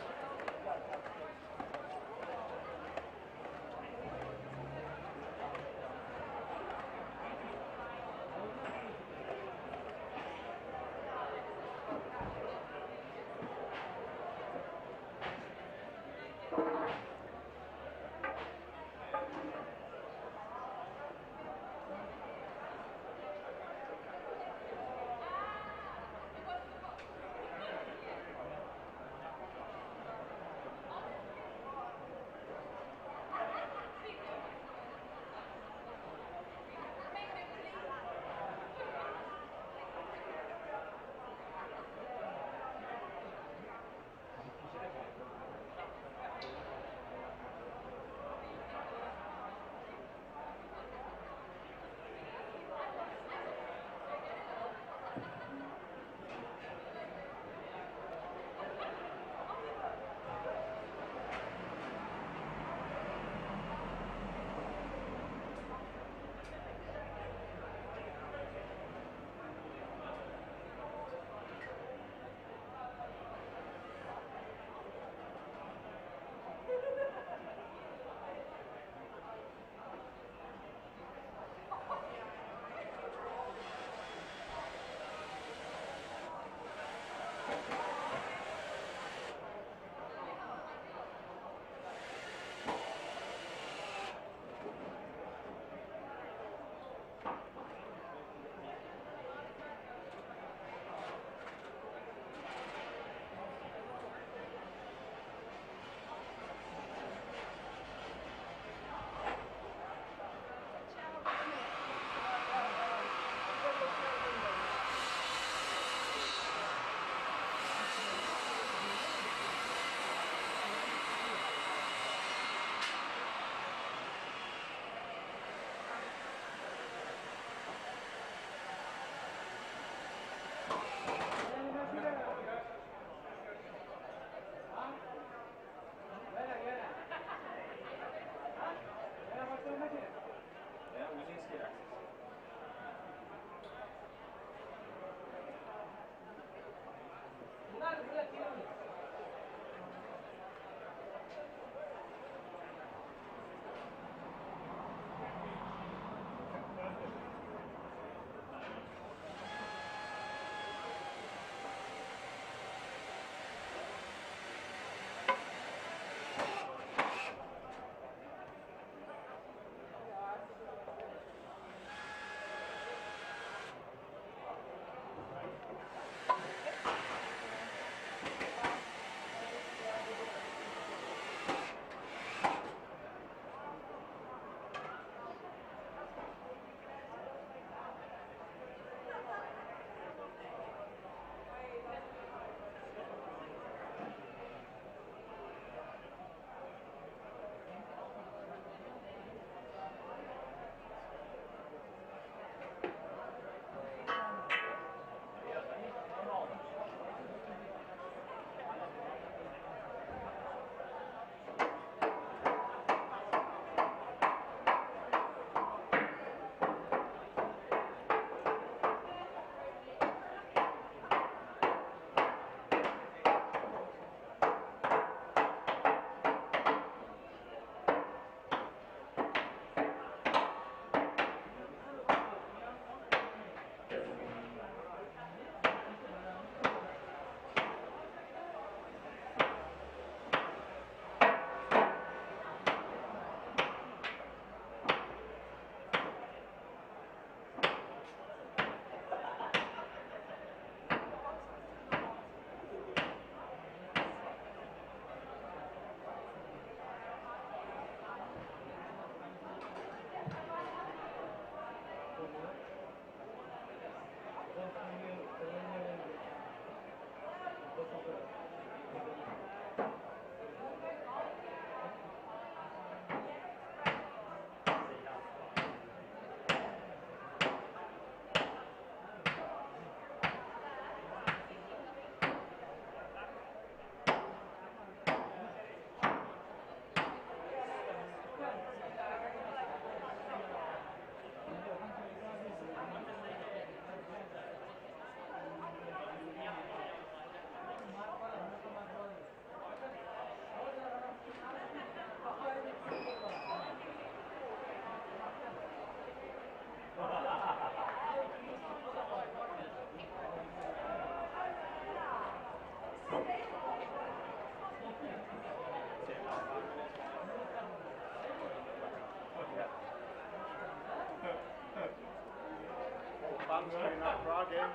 F: fans came out Pregame.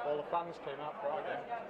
F: All the fans came out Pregame.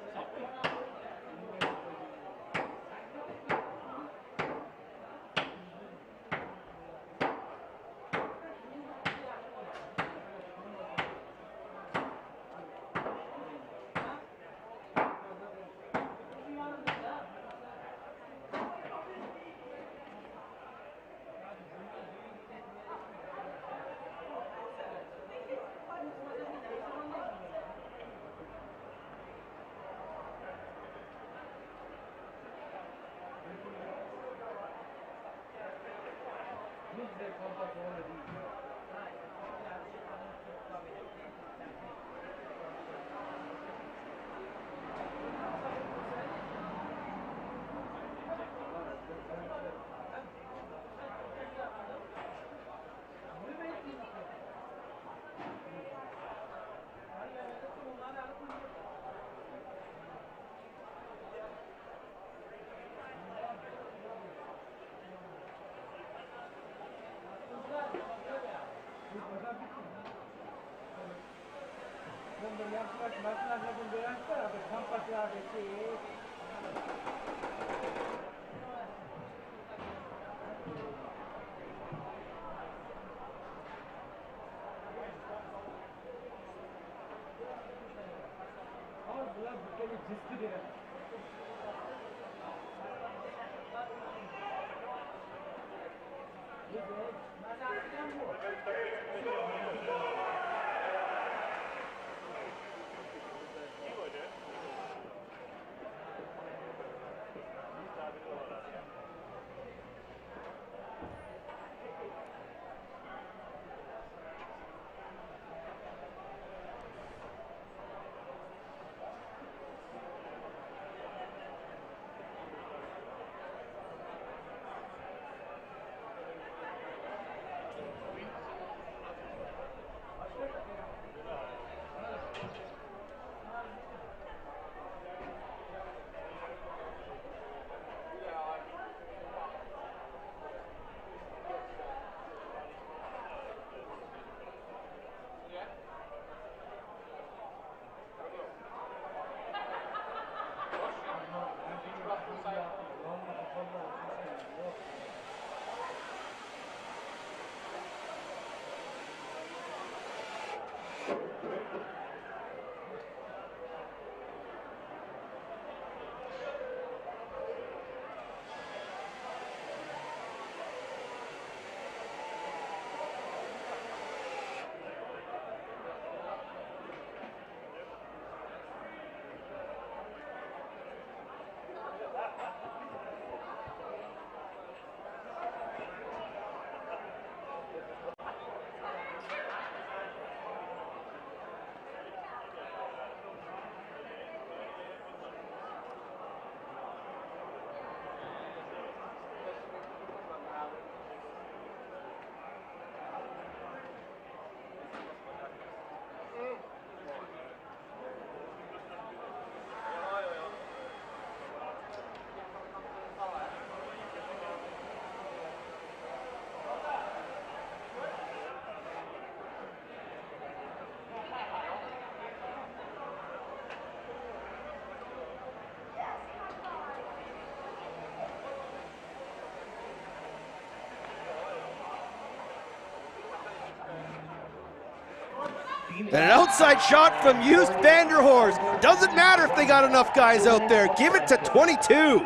B: And an outside shot from Joost van der Horst. Doesn't matter if they got enough guys out there. Give it to 22.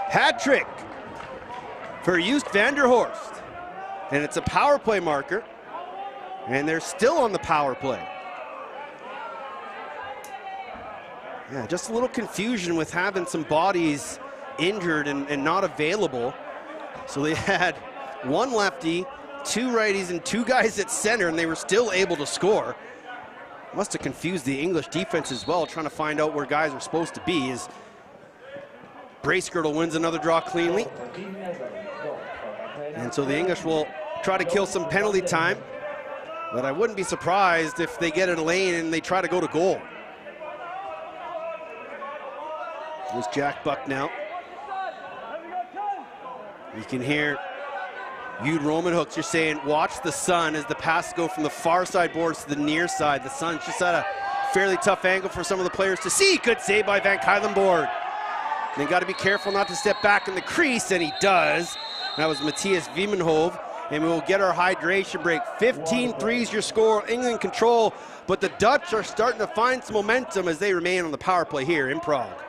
B: Hat trick for Joost van der Horst. And it's a power play marker. And they're still on the power play. Yeah, just a little confusion with having some bodies injured and not available. So they had one lefty, two righties, and two guys at center, and they were still able to score. Must have confused the English defense as well, trying to find out where guys are supposed to be. As Bracegirdle wins another draw cleanly. And so the English will try to kill some penalty time, but I wouldn't be surprised if they get in a lane and they try to go to goal. There's Jack Buck now. You can hear Jude Roman hooks, you're saying, watch the sun as the passes go from the far side boards to the near side. The sun's just at a fairly tough angle for some of the players to see. Good save by Van Kylenborg. They got to be careful not to step back in the crease, and he does. That was Matthias Wiemenhove, and we will get our hydration break. 15-3 your score, England control, but the Dutch are starting to find some momentum as they remain on the power play here in Prague.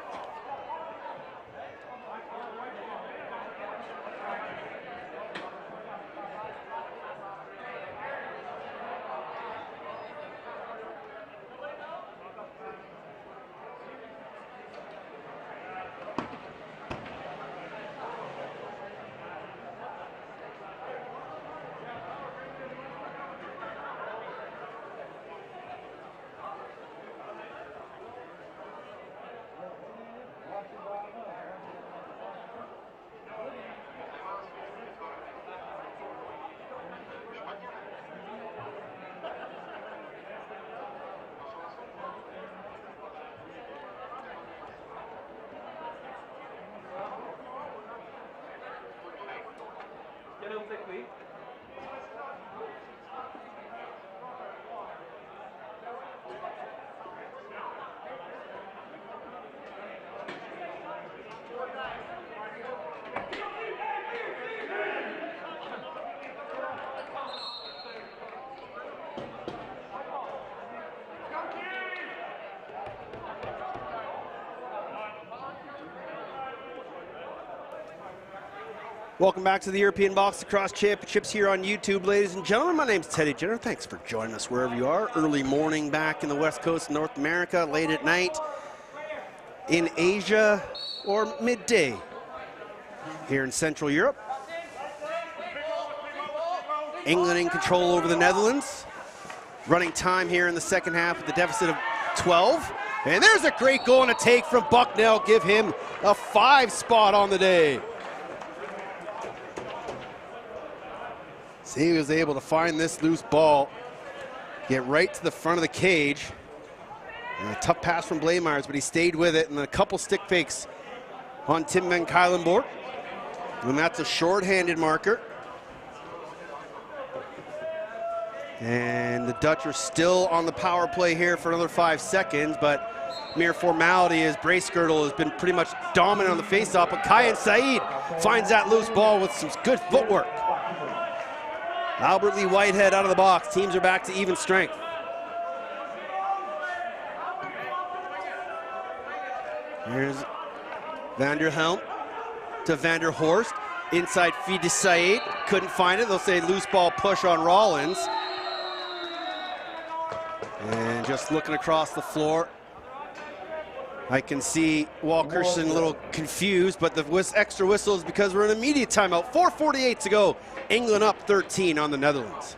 B: Welcome back to the European Box Lacrosse Championships here on YouTube, ladies and gentlemen. My name's Teddy Jenner. Thanks for joining us wherever you are. Early morning back in the West Coast of North America, late at night in Asia, or midday here in Central Europe. England in control over the Netherlands. Running time here in the second half with the deficit of 12. And there's a great goal and a take from Bucknell. Give him a 5 spot on the day. He was able to find this loose ball, get right to the front of the cage. And a tough pass from Blaemeyers, but he stayed with it, and then a couple stick fakes on Tim Van Kylenborg. And that's a short-handed marker. And the Dutch are still on the power play here for another 5 seconds, but mere formality as Bracegirdle has been pretty much dominant on the faceoff, but Kayan Saeed finds that loose ball with some good footwork. Albert Lee Whitehead out of the box. Teams are back to even strength. Here's Van der Helm to Van der Horst. Inside feed to Saeed. Couldn't find it. They'll say loose ball push on Rollins. And just looking across the floor, I can see Walkerson a little confused, but the extra whistle is because we're in immediate timeout. 4:48 to go. England up 13 on the Netherlands.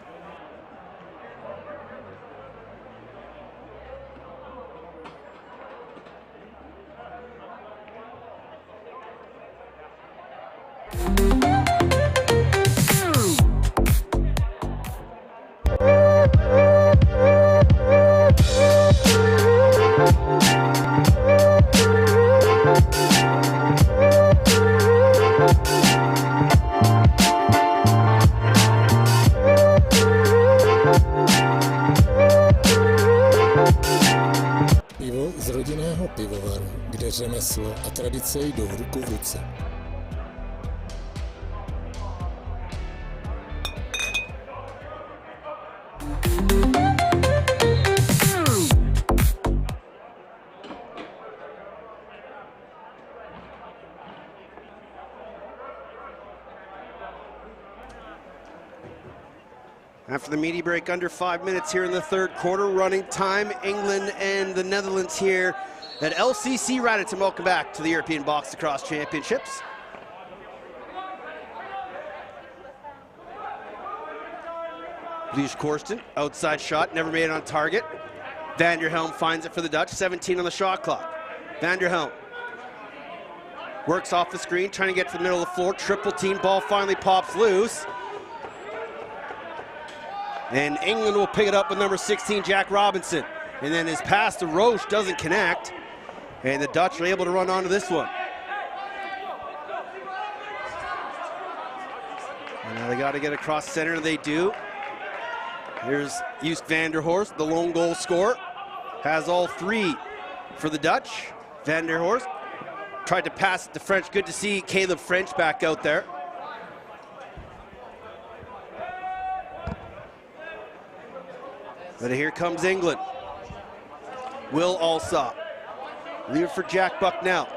C: Řemeslo a tradice jdou ruku v ruce.
B: After the media break, under 5 minutes here in the third quarter. Running time, England and the Netherlands here at LCC Radotín. Welcome back to the European Box Lacrosse Championships. Liege Korsten, outside shot, never made it on target. Van der Helm finds it for the Dutch, 17 on the shot clock. Van der Helm works off the screen, trying to get to the middle of the floor. Triple team, ball finally pops loose. And England will pick it up with number 16, Jack Robinson. And then his pass to Roche doesn't connect. And the Dutch are able to run onto this one. And now they got to get across center, they do. Here's Joost van der Horst, the lone goal scorer. Has all three for the Dutch. Van der Horst tried to pass it to French. Good to see Caleb French back out there. But here comes England. Will Alsop. Leave it for Jack Bucknell.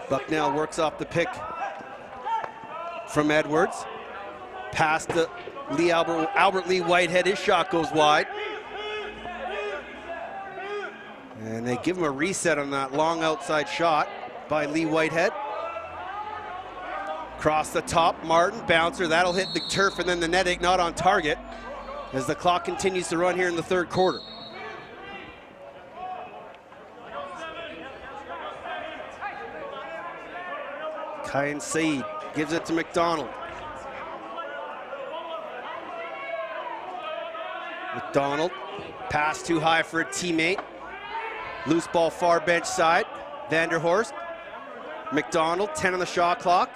B: Bucknell works off the pick from Edwards. Pass to Albert Lee Whitehead. His shot goes wide. And they give him a reset on that long outside shot by Lee Whitehead. Cross the top, Martin, bouncer. That'll hit the turf and then the net, not on target, as the clock continues to run here in the third quarter. Kayan Saeed gives it to McDonald. McDonald, pass too high for a teammate. Loose ball far bench side. Van der Horst. McDonald, 10 on the shot clock.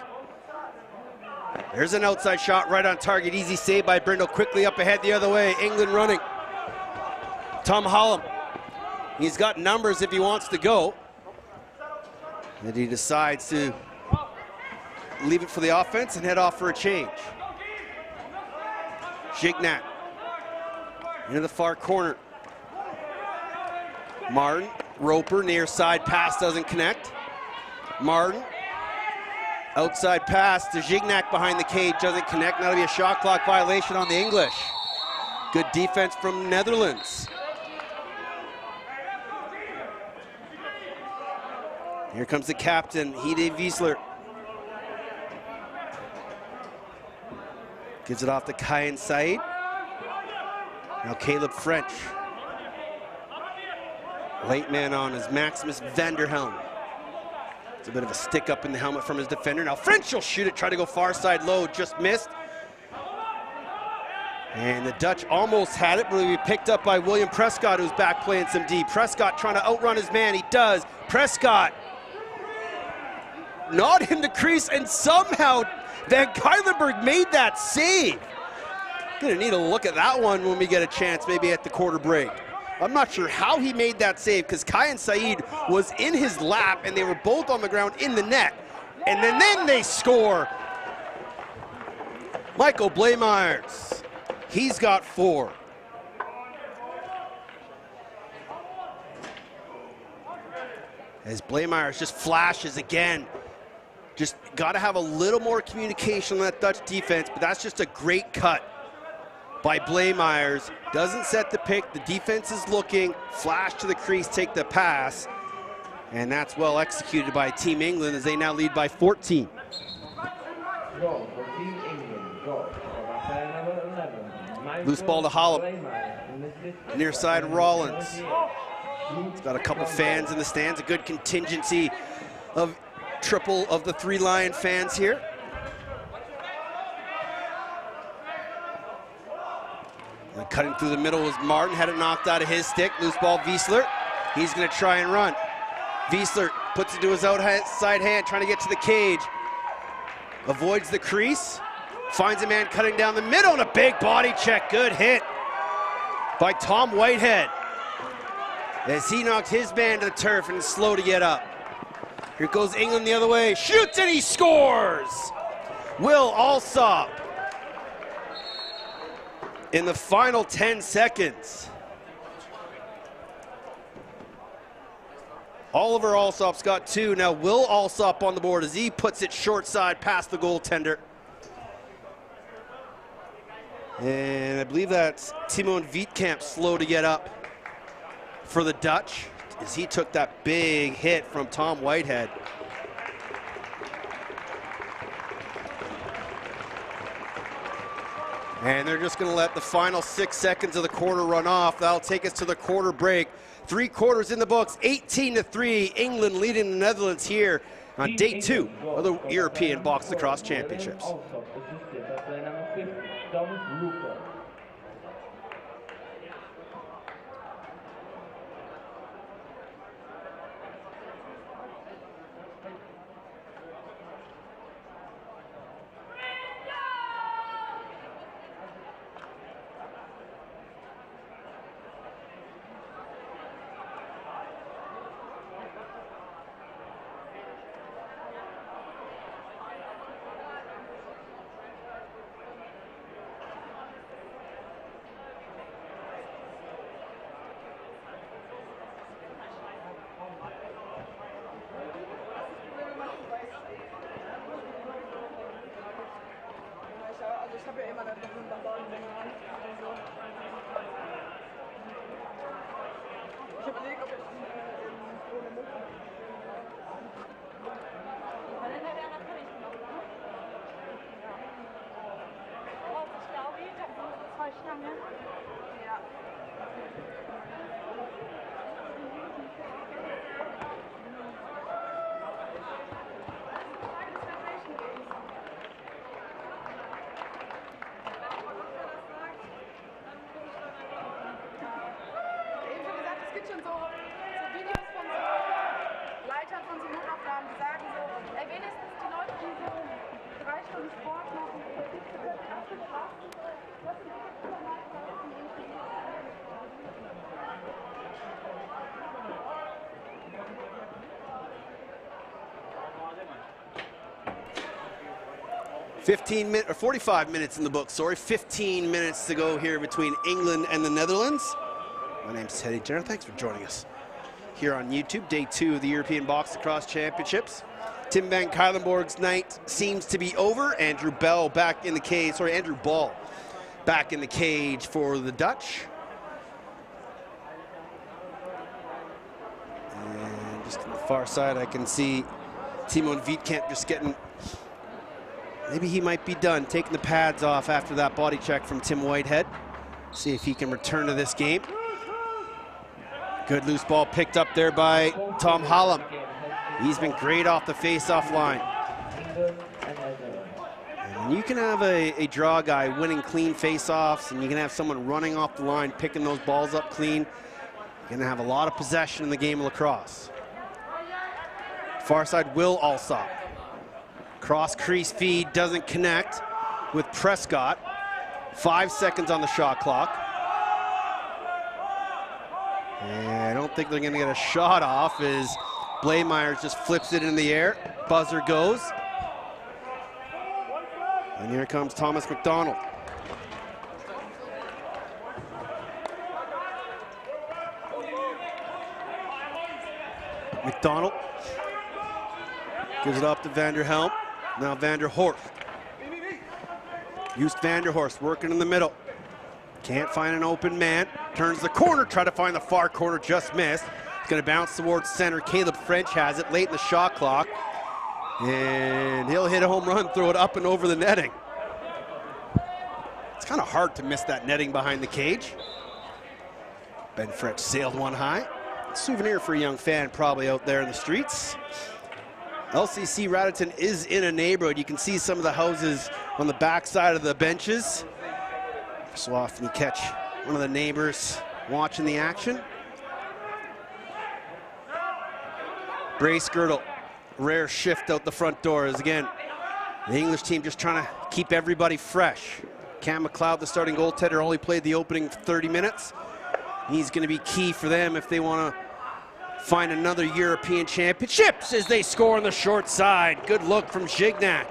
B: There's an outside shot right on target. Easy save by Brindle. Quickly up ahead the other way. England running. Tom Holland. He's got numbers if he wants to go. And he decides to leave it for the offense and head off for a change. Gignac into the far corner. Martin, Roper, near side pass doesn't connect. Martin, outside pass to Gignac behind the cage, doesn't connect. That'll be a shot clock violation on the English. Good defense from Netherlands. Here comes the captain, Hede Wiesler. Gives it off to Kayan Saeed. Now Caleb French. Late man on is Maximus Vanderhelm. It's a bit of a stick up in the helmet from his defender. Now French will shoot it, try to go far side low, just missed. And the Dutch almost had it, but will be picked up by William Prescott, who's back playing some D. Prescott trying to outrun his man, he does. Prescott not in the crease, and somehow Van Kuylenberg made that save. Gonna need a look at that one when we get a chance, maybe at the quarter break. I'm not sure how he made that save, because Kayan Saeed was in his lap and they were both on the ground in the net. And then they score. Michael Bleymeyers, he's got 4. As Bleymeyers just flashes again. Just got to have a little more communication on that Dutch defense, but that's just a great cut by Bleymeyers. Doesn't set the pick, the defense is looking, flash to the crease, take the pass, and that's well executed by Team England as they now lead by 14.
G: Goal for Team England. Goal for number 11.
B: Loose ball to Hollop. Near side Rollins. He's got a couple fans in the stands, a good contingency of triple of the 3 Lion fans here. And cutting through the middle was Martin, had it knocked out of his stick. Loose ball, Wiesler. He's gonna try and run. Wiesler puts it to his outside hand, trying to get to the cage. Avoids the crease, finds a man cutting down the middle, and a big body check. Good hit by Tom Whitehead as he knocked his man to the turf and is slow to get up. Here goes England the other way, shoots and he scores! Will Alsop in the final 10 seconds. Oliver Alsop's got 2. Now Will Alsop on the board as he puts it short side past the goaltender. And I believe that's Timon Wietkamp slow to get up for the Dutch as he took that big hit from Tom Whitehead. And they're just going to let the final 6 seconds of the quarter run off. That'll take us to the quarter break. 3 quarters in the books, 18-3. England leading the Netherlands here on day 2 of the European Box Lacrosse Championships.
H: habe ja immer noch einen Ballenlänge an. Ich überlege, ob ich ohne Mucke. Weil dann hätte er natürlich noch, ne? Ja. Oh, ich glaube, ich habe so 2 Stangen. Ja. Es gibt schon so Videos von so Leitern von so Notaufnahmen, die sagen so, ey, wenigstens die Leute, die so 3 Stunden Sport machen,
B: or 45 minutes in the book, sorry. 15 minutes to go here between England and the Netherlands. My name's Teddy Jenner. Thanks for joining us here on YouTube. Day 2 of the European Box Lacrosse Championships. Tim van Kuylenborg's night seems to be over. Andrew Ball back in the cage for the Dutch. And just on the far side, I can see Timon Wietkamp just getting, maybe he might be done, taking the pads off after that body check from Tim Whitehead. See if he can return to this game. Good loose ball picked up there by Tom Hallam. He's been great off the face-off line. And you can have a draw guy winning clean face-offs, and you can have someone running off the line, picking those balls up clean. You're gonna have a lot of possession in the game of lacrosse. Far side, Will Alsop. Cross crease feed doesn't connect with Prescott. 5 seconds on the shot clock. And I don't think they're going to get a shot off as Blaemeyers just flips it in the air. Buzzer goes. And here comes Thomas McDonald. McDonald gives it up to Vanderhelm. Now Vanderhorst. Just Vanderhorst working in the middle. Can't find an open man. Turns the corner, try to find the far corner, just missed. It's going to bounce towards center. Caleb French has it late in the shot clock. And he'll hit a home run, throw it up and over the netting. It's kind of hard to miss that netting behind the cage. Ben French sailed one high. Souvenir for a young fan probably out there in the streets. LCC Radotín is in a neighborhood. You can see some of the houses on the back side of the benches. So often you catch one of the neighbors watching the action. Brace girdle, rare shift out the front door as again, the English team just trying to keep everybody fresh. Cam McLeod, the starting goaltender, only played the opening 30 minutes. He's going to be key for them if they want to find another European championships as they score on the short side. Good look from Gignac.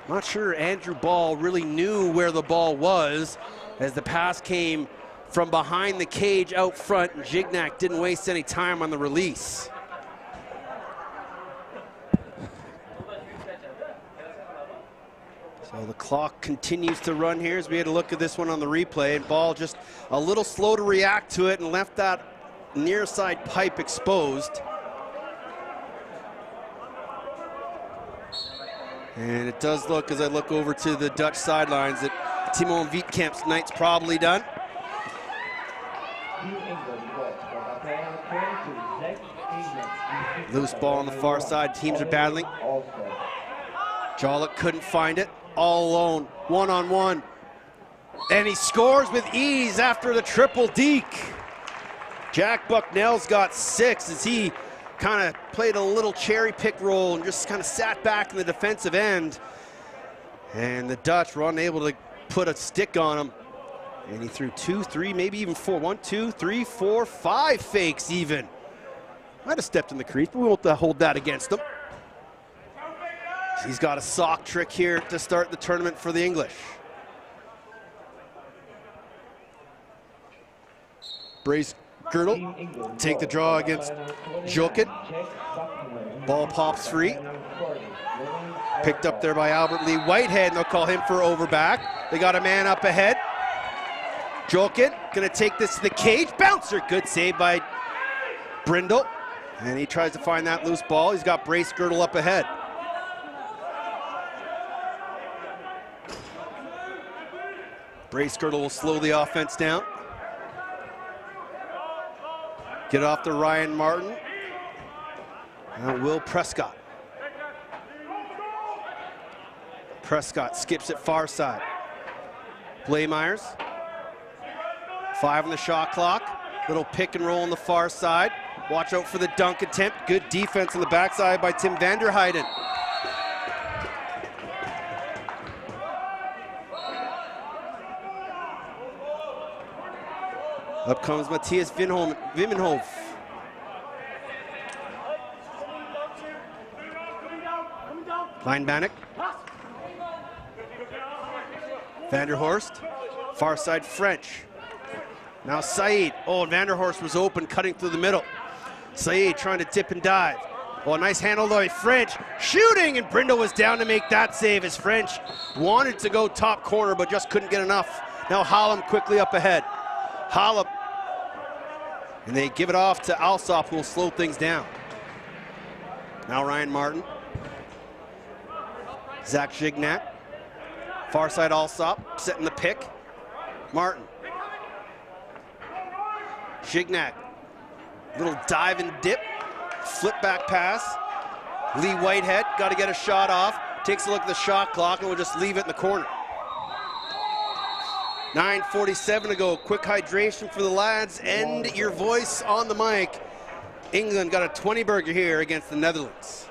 B: Not sure Andrew Ball really knew where the ball was as the pass came from behind the cage out front, and Gignac didn't waste any time on the release. So the clock continues to run here as we had a look at this one on the replay, and Ball just a little slow to react to it and left that near side pipe exposed. And it does look, as I look over to the Dutch sidelines, that Timon Wietkamp's night's probably done. Loose ball on the far side, teams are battling. Jolick couldn't find it, all alone, one-on-one. And he scores with ease after the triple deke. Jack Bucknell's got 6 as he kind of played a little cherry pick role and just kind of sat back in the defensive end. And the Dutch were unable to put a stick on him. And he threw 2, 3, maybe even 4. 1, 2, 3, 4, 5 fakes even. Might have stepped in the crease, but we won't hold that against him. He's got a sock trick here to start the tournament for the English. Brace girdle, take the draw against Jokic. Ball pops free. Picked up there by Albert Lee Whitehead, and they'll call him for overback. They got a man up ahead. Jokin gonna take this to the cage. Bouncer, good save by Brindle. And he tries to find that loose ball. He's got Brace Girdle up ahead. Brace Girdle will slow the offense down. Get off to Ryan Martin. Now Will Prescott. Prescott skips it far side. Blaymeyers. 5 on the shot clock. Little pick and roll on the far side. Watch out for the dunk attempt. Good defense on the backside by Tim Vanderheiden. Up comes Matthias Wimmenhof. Kleinbannock. Vanderhorst. Far side French. Now Saeed. Oh, Vanderhorst was open, cutting through the middle. Saeed trying to dip and dive. Oh, nice handle by French. Shooting, and Brindle was down to make that save as French wanted to go top corner, but just couldn't get enough. Now Hallam quickly up ahead. Hallam. And they give it off to Alsop, who will slow things down. Now Ryan Martin. Zach Gignac. Far side Alsop, setting the pick. Martin. Gignac. Little dive and dip. Flip back pass. Lee Whitehead, got to get a shot off. Takes a look at the shot clock and we'll just leave it in the corner. 9:47 to go. Quick hydration for the lads and your voice on the mic. England got a 20 burger here against the Netherlands.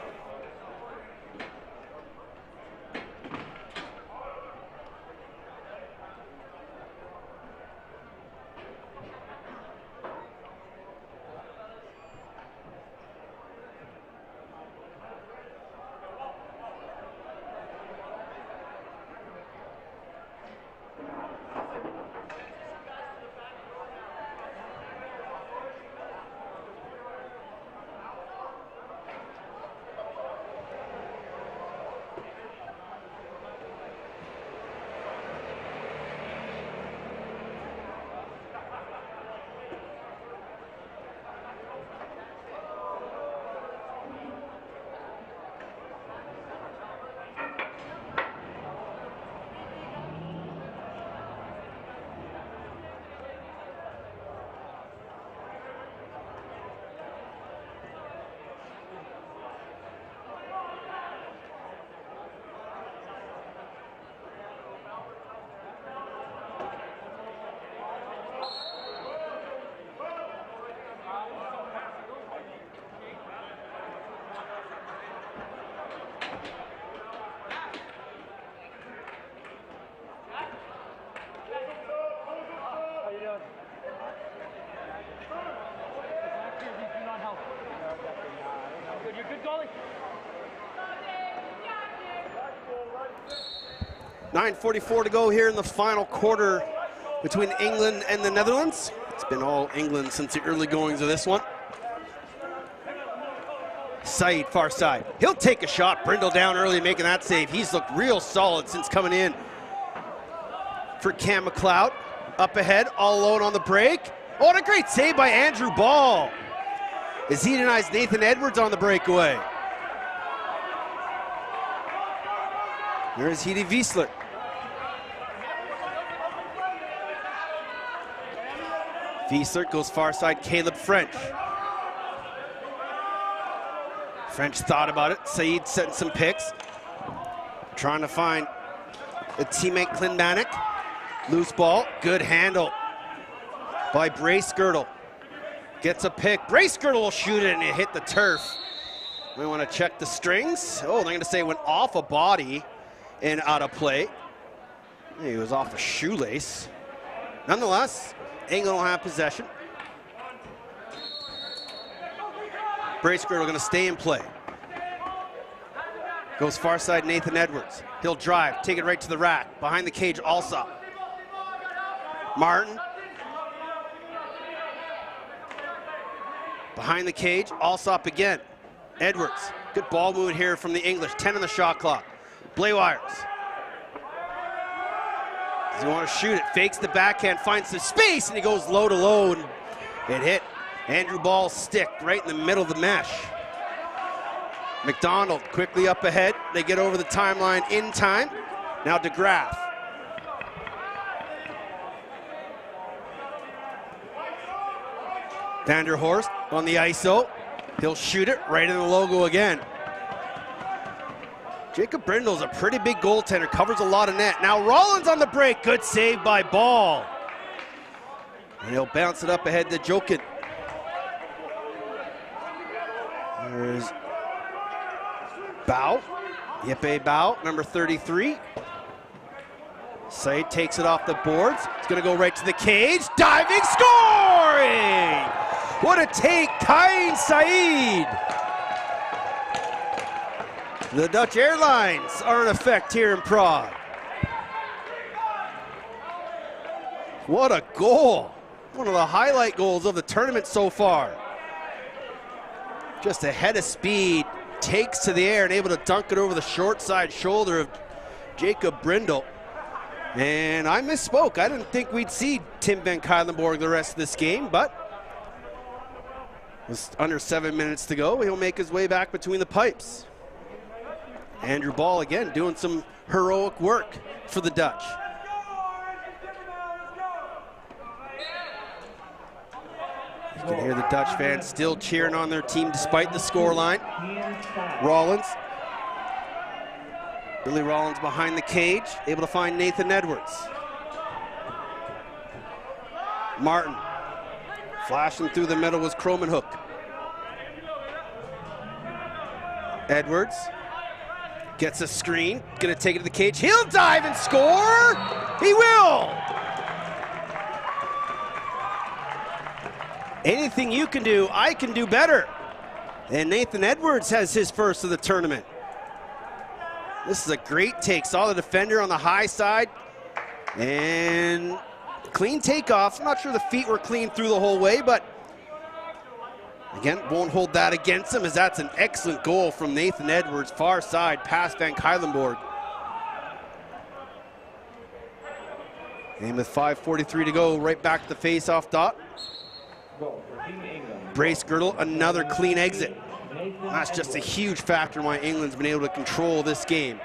E: You're good, goalie.
B: 9:44 to go here in the final quarter between England and the Netherlands. It's been all England since the early goings of this one. Saeed, far side. He'll take a shot. Brindle down early making that save. He's looked real solid since coming in for Cam McLeod. Up ahead, all alone on the break. Oh, what a great save by Andrew Ball as he denies Nathan Edwards on the breakaway. There's Hedy Wiesler. Wiesler goes far side, Caleb French. French thought about it. Saeed setting some picks. Trying to find a teammate, Kleinbannock. Loose ball, good handle by Brace Girdle. Gets a pick. Brace Girdle will shoot it and it hit the turf. We want to check the strings. Oh, they're going to say it went off a body and out of play. He was off a shoelace. Nonetheless, England will have possession. Brace Girdle going to stay in play. Goes far side, Nathan Edwards. He'll drive, take it right to the rack. Behind the cage, Alsop. Martin. Behind the cage, Alsop again. Edwards Good ball movement here from the English. 10 on the shot clock. Blaywires. Does he want to shoot it? Fakes the backhand, finds some space, and he goes low to low, and it hit Andrew Ball's stick right in the middle of the mesh. McDonald quickly up ahead. They get over the timeline in time. Now DeGraff. Vanderhorst on the ISO. He'll shoot it right in the logo again. Jacob Brindle's a pretty big goaltender, covers a lot of net. Now Rollins on the break, good save by Ball. And he'll bounce it up ahead to Jokin. There's Bao, Yeppe Bao, number 33. Said takes it off the boards. It's gonna go right to the cage. Diving, scoring! What a take, Kain Said. The Dutch Airlines are in effect here in Prague. What a goal. One of the highlight goals of the tournament so far. Just ahead of speed, takes to the air and able to dunk it over the short side shoulder of Jacob Brindle. And I misspoke. I didn't think we'd see Tim Van Cuylenborg the rest of this game, but with under 7 minutes to go, he'll make his way back between the pipes. Andrew Ball again doing some heroic work for the Dutch. You can hear the Dutch fans still cheering on their team despite the scoreline. Rollins. Billy Rollins behind the cage, able to find Nathan Edwards. Martin. Flashing through the middle was Kromenhoek. Edwards gets a screen, gonna take it to the cage. He'll dive and score! He will! Anything you can do, I can do better. And Nathan Edwards has his first of the tournament. This is a great take. Saw the defender on the high side. And clean takeoff. I'm not sure the feet were clean through the whole way, but again, won't hold that against him, as that's an excellent goal from Nathan Edwards, far side, past Van Cuylenborg. And with 5:43 to go, right back to the face-off dot. Brace Girdle, another clean exit. That's just a huge factor in why England's been able to control this game.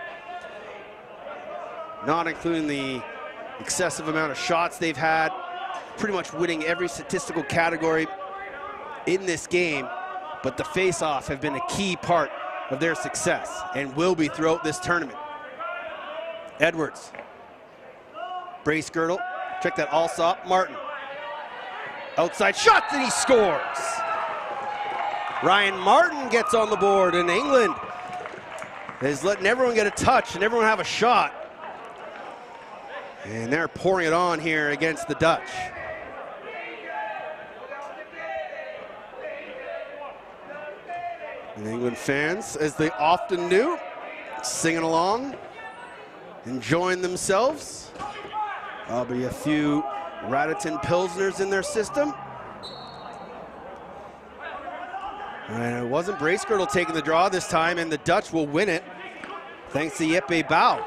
B: Not including the excessive amount of shots they've had, pretty much winning every statistical category in this game, but the face-off have been a key part of their success and will be throughout this tournament. Edwards. Brace Girdle. Check that Alsop. Martin. Outside shot, and he scores. Ryan Martin gets on the board, and England is letting everyone get a touch and everyone have a shot. And they're pouring it on here against the Dutch. And England fans, as they often do, singing along, enjoying themselves. There'll be a few Radotín Pilsners in their system. And it wasn't Brace Girdle taking the draw this time, and the Dutch will win it thanks to Yeppe Bao.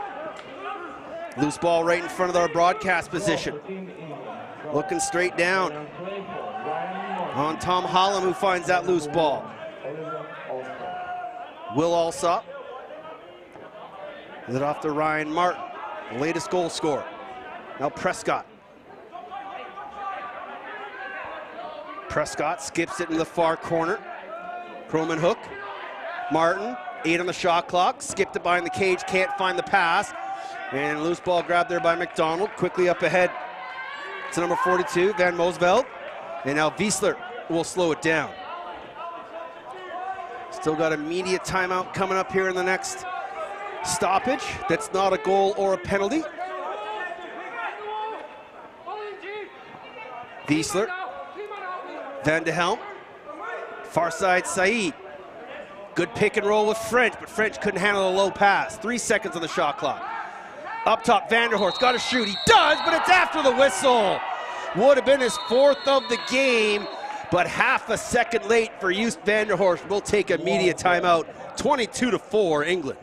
B: Loose ball right in front of our broadcast position. Looking straight down on Tom Holland, who finds that loose ball. Will Alsop. Is it off to Ryan Martin, the latest goal scorer. Now Prescott. Prescott skips it in the far corner. Kromenhoek. Martin, 8 on the shot clock. Skipped it behind the cage, can't find the pass. And loose ball grabbed there by McDonald. Quickly up ahead to number 42, Van Mosveld. And now Wiesler will slow it down. Still got immediate timeout coming up here in the next stoppage. That's not a goal or a penalty. Wiesler. Van de Helm. Far side Said. Good pick and roll with French, but French couldn't handle a low pass. 3 seconds on the shot clock. Up top, Vanderhorst got to shoot. He does, but it's after the whistle. Would have been his 4th of the game, but half a second late for Joost Vanderhorst. Will take immediate timeout. 22-4, England.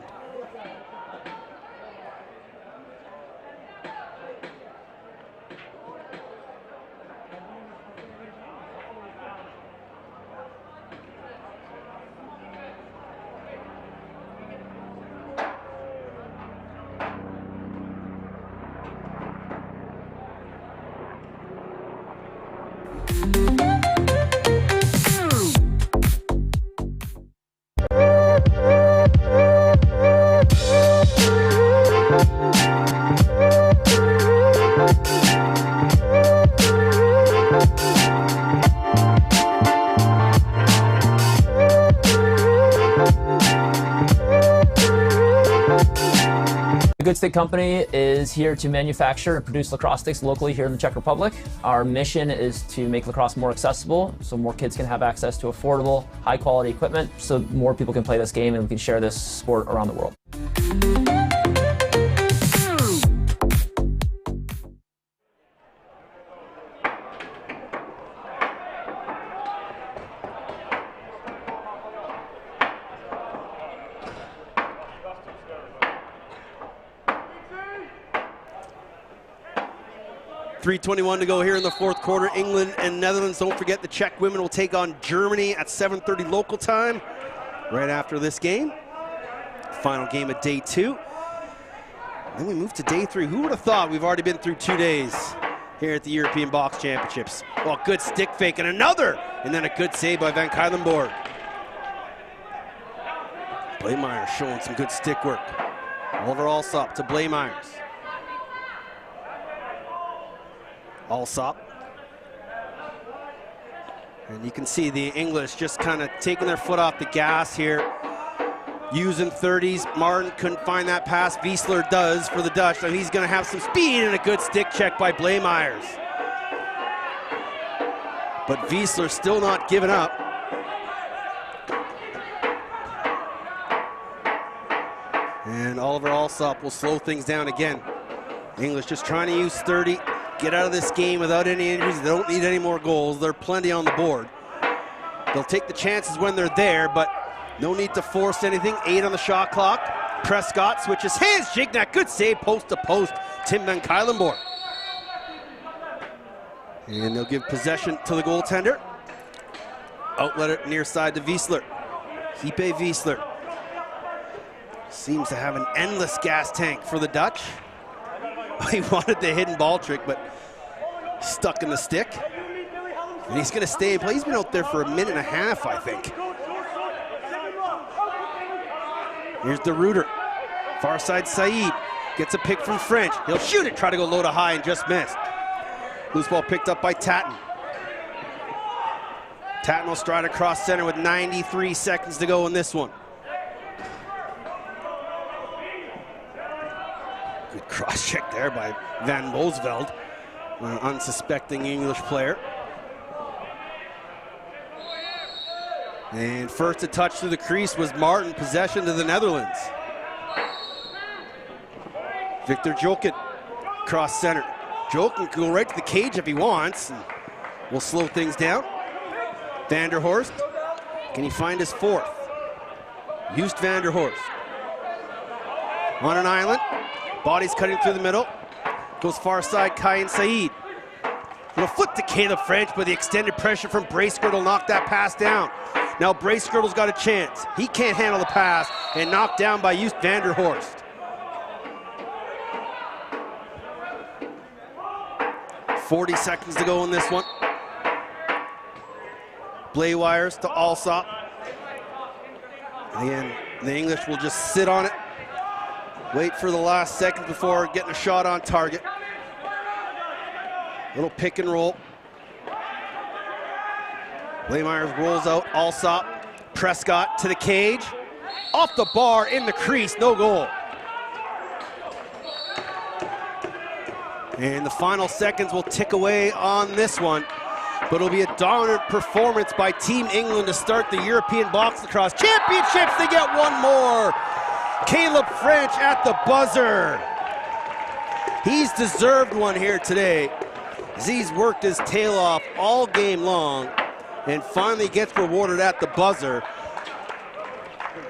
I: The Good Stick Company is here to manufacture and produce lacrosse sticks locally here in the Czech Republic. Our mission is to make lacrosse more accessible so more kids can have access to affordable, high-quality equipment so more people can play this game and we can share this sport around the world.
B: .321 to go here in the fourth quarter. England and Netherlands. Don't forget the Czech women will take on Germany at 7:30 local time right after this game. Final game of day 2. Then we move to day 3. Who would have thought we've already been through 2 days here at the European Box Championships? Well, good stick fake and another, and then a good save by Van Kuylenborg. Bleymaier showing some good stick work. Oliver Alsop to Bleymaiers. Alsop. And you can see the English just kind of taking their foot off the gas here, using 30s. Martin couldn't find that pass. Wiesler does for the Dutch, and he's going to have some speed and a good stick check by Bleymaiers. But Wiesler still not giving up. And Oliver Alsop will slow things down again. English just trying to use 30. Get out of this game without any injuries. They don't need any more goals. There are plenty on the board. They'll take the chances when they're there, but no need to force anything. 8 on the shot clock. Prescott switches hands. Gignac, good save, post to post. Tim Van Kuylenborg. And they'll give possession to the goaltender. Outlet it near side to Wiesler. Hippe Wiesler. Seems to have an endless gas tank for the Dutch. He wanted the hidden ball trick, but stuck in the stick. And he's going to stay in play. He's been out there for a minute and a half, I think. Here's the Reuter. Far side Saeed gets a pick from French. He'll shoot it, try to go low to high and just missed. Loose ball picked up by Tatton. Tatton will stride across center with 93 seconds to go in this one. Good cross check there by Van Bosveld, an unsuspecting English player. And first to touch through the crease was Martin, possession to the Netherlands. Victor Jokin, cross center. Jokin can go right to the cage if he wants, and we'll slow things down. Van der Horst, can he find his fourth? Joost Van der Horst. On an island. Bodies cutting through the middle. Goes far side, Kayan Saeed. Little foot to Caleb French, but the extended pressure from Bracegirdle will knock that pass down. Now Bracegirdle's got a chance. He can't handle the pass, and knocked down by Joost Van der Horst. .40 seconds to go in this one. Bleymaiers to Alsop. Again, the English will just sit on it. Wait for the last second before getting a shot on target. Little pick and roll. Bleymaiers rolls out, Alsop. Prescott to the cage. Off the bar, in the crease, no goal. And the final seconds will tick away on this one. But it'll be a dominant performance by Team England to start the European Box Lacrosse Championships. They get one more. Caleb French at the buzzer. He's deserved one here today, as he's worked his tail off all game long and finally gets rewarded at the buzzer.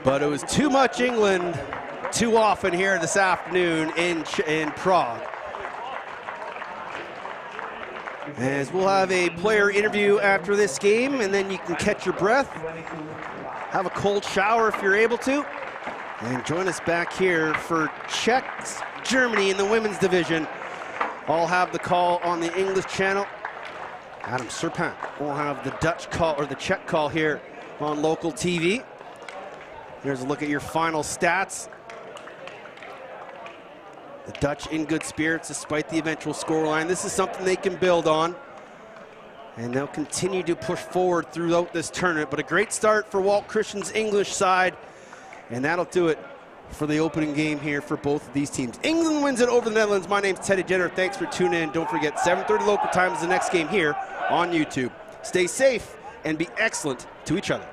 B: But it was too much England too often here this afternoon in Prague. As we'll have a player interview after this game, and then you can catch your breath, have a cold shower if you're able to, and join us back here for Czechs, Germany in the women's division. I'll have the call on the English channel. Adam Serpent will have the Dutch call, or the Czech call here on local TV. Here's a look at your final stats. The Dutch in good spirits despite the eventual scoreline. This is something they can build on, and they'll continue to push forward throughout this tournament. But a great start for Walt Christian's English side, and that'll do it for the opening game here for both of these teams. England wins it over the Netherlands. My name's Teddy Jenner. Thanks for tuning in. Don't forget, 7:30 local time is the next game here on YouTube. Stay safe and be excellent to each other.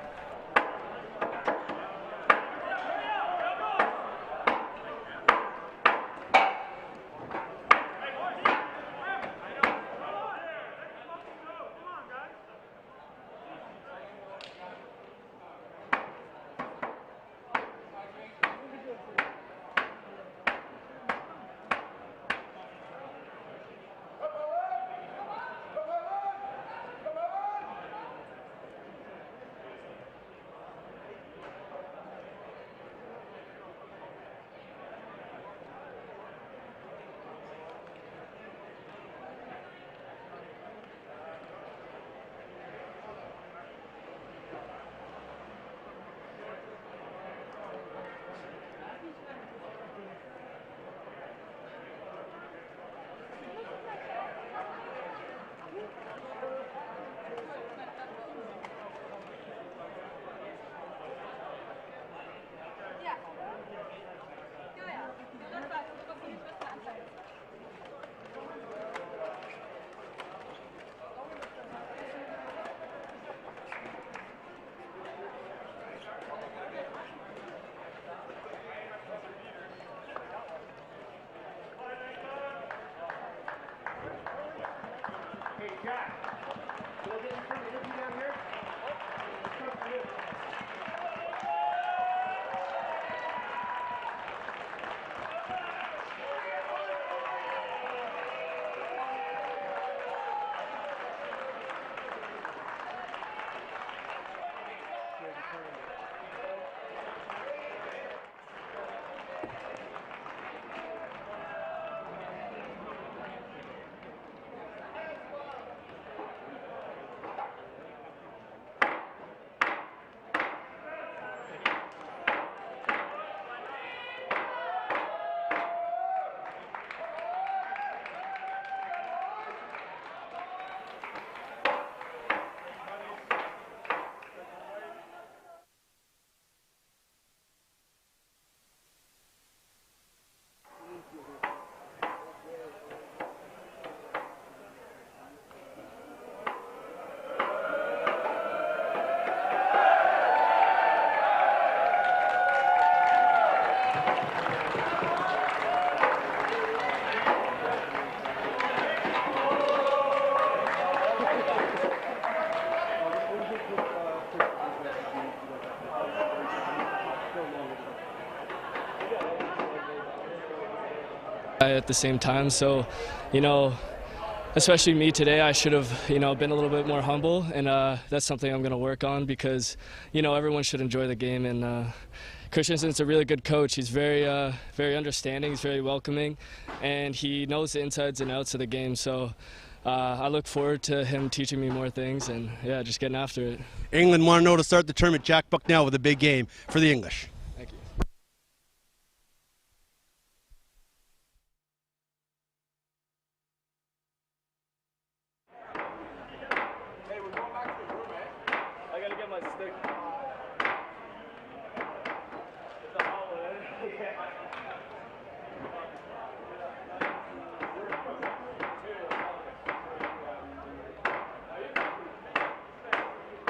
J: At the same time, so especially me today, I should have been a little bit more humble, and that's something I'm going to work on, because everyone should enjoy the game. And Christensen's a really good coach. He's very understanding, he's very welcoming, and he knows the insides and outs of the game. So I look forward to him teaching me more things, and yeah, just getting after it.
B: England 1-0 to start the tournament. Jack Bucknell with a big game for the English.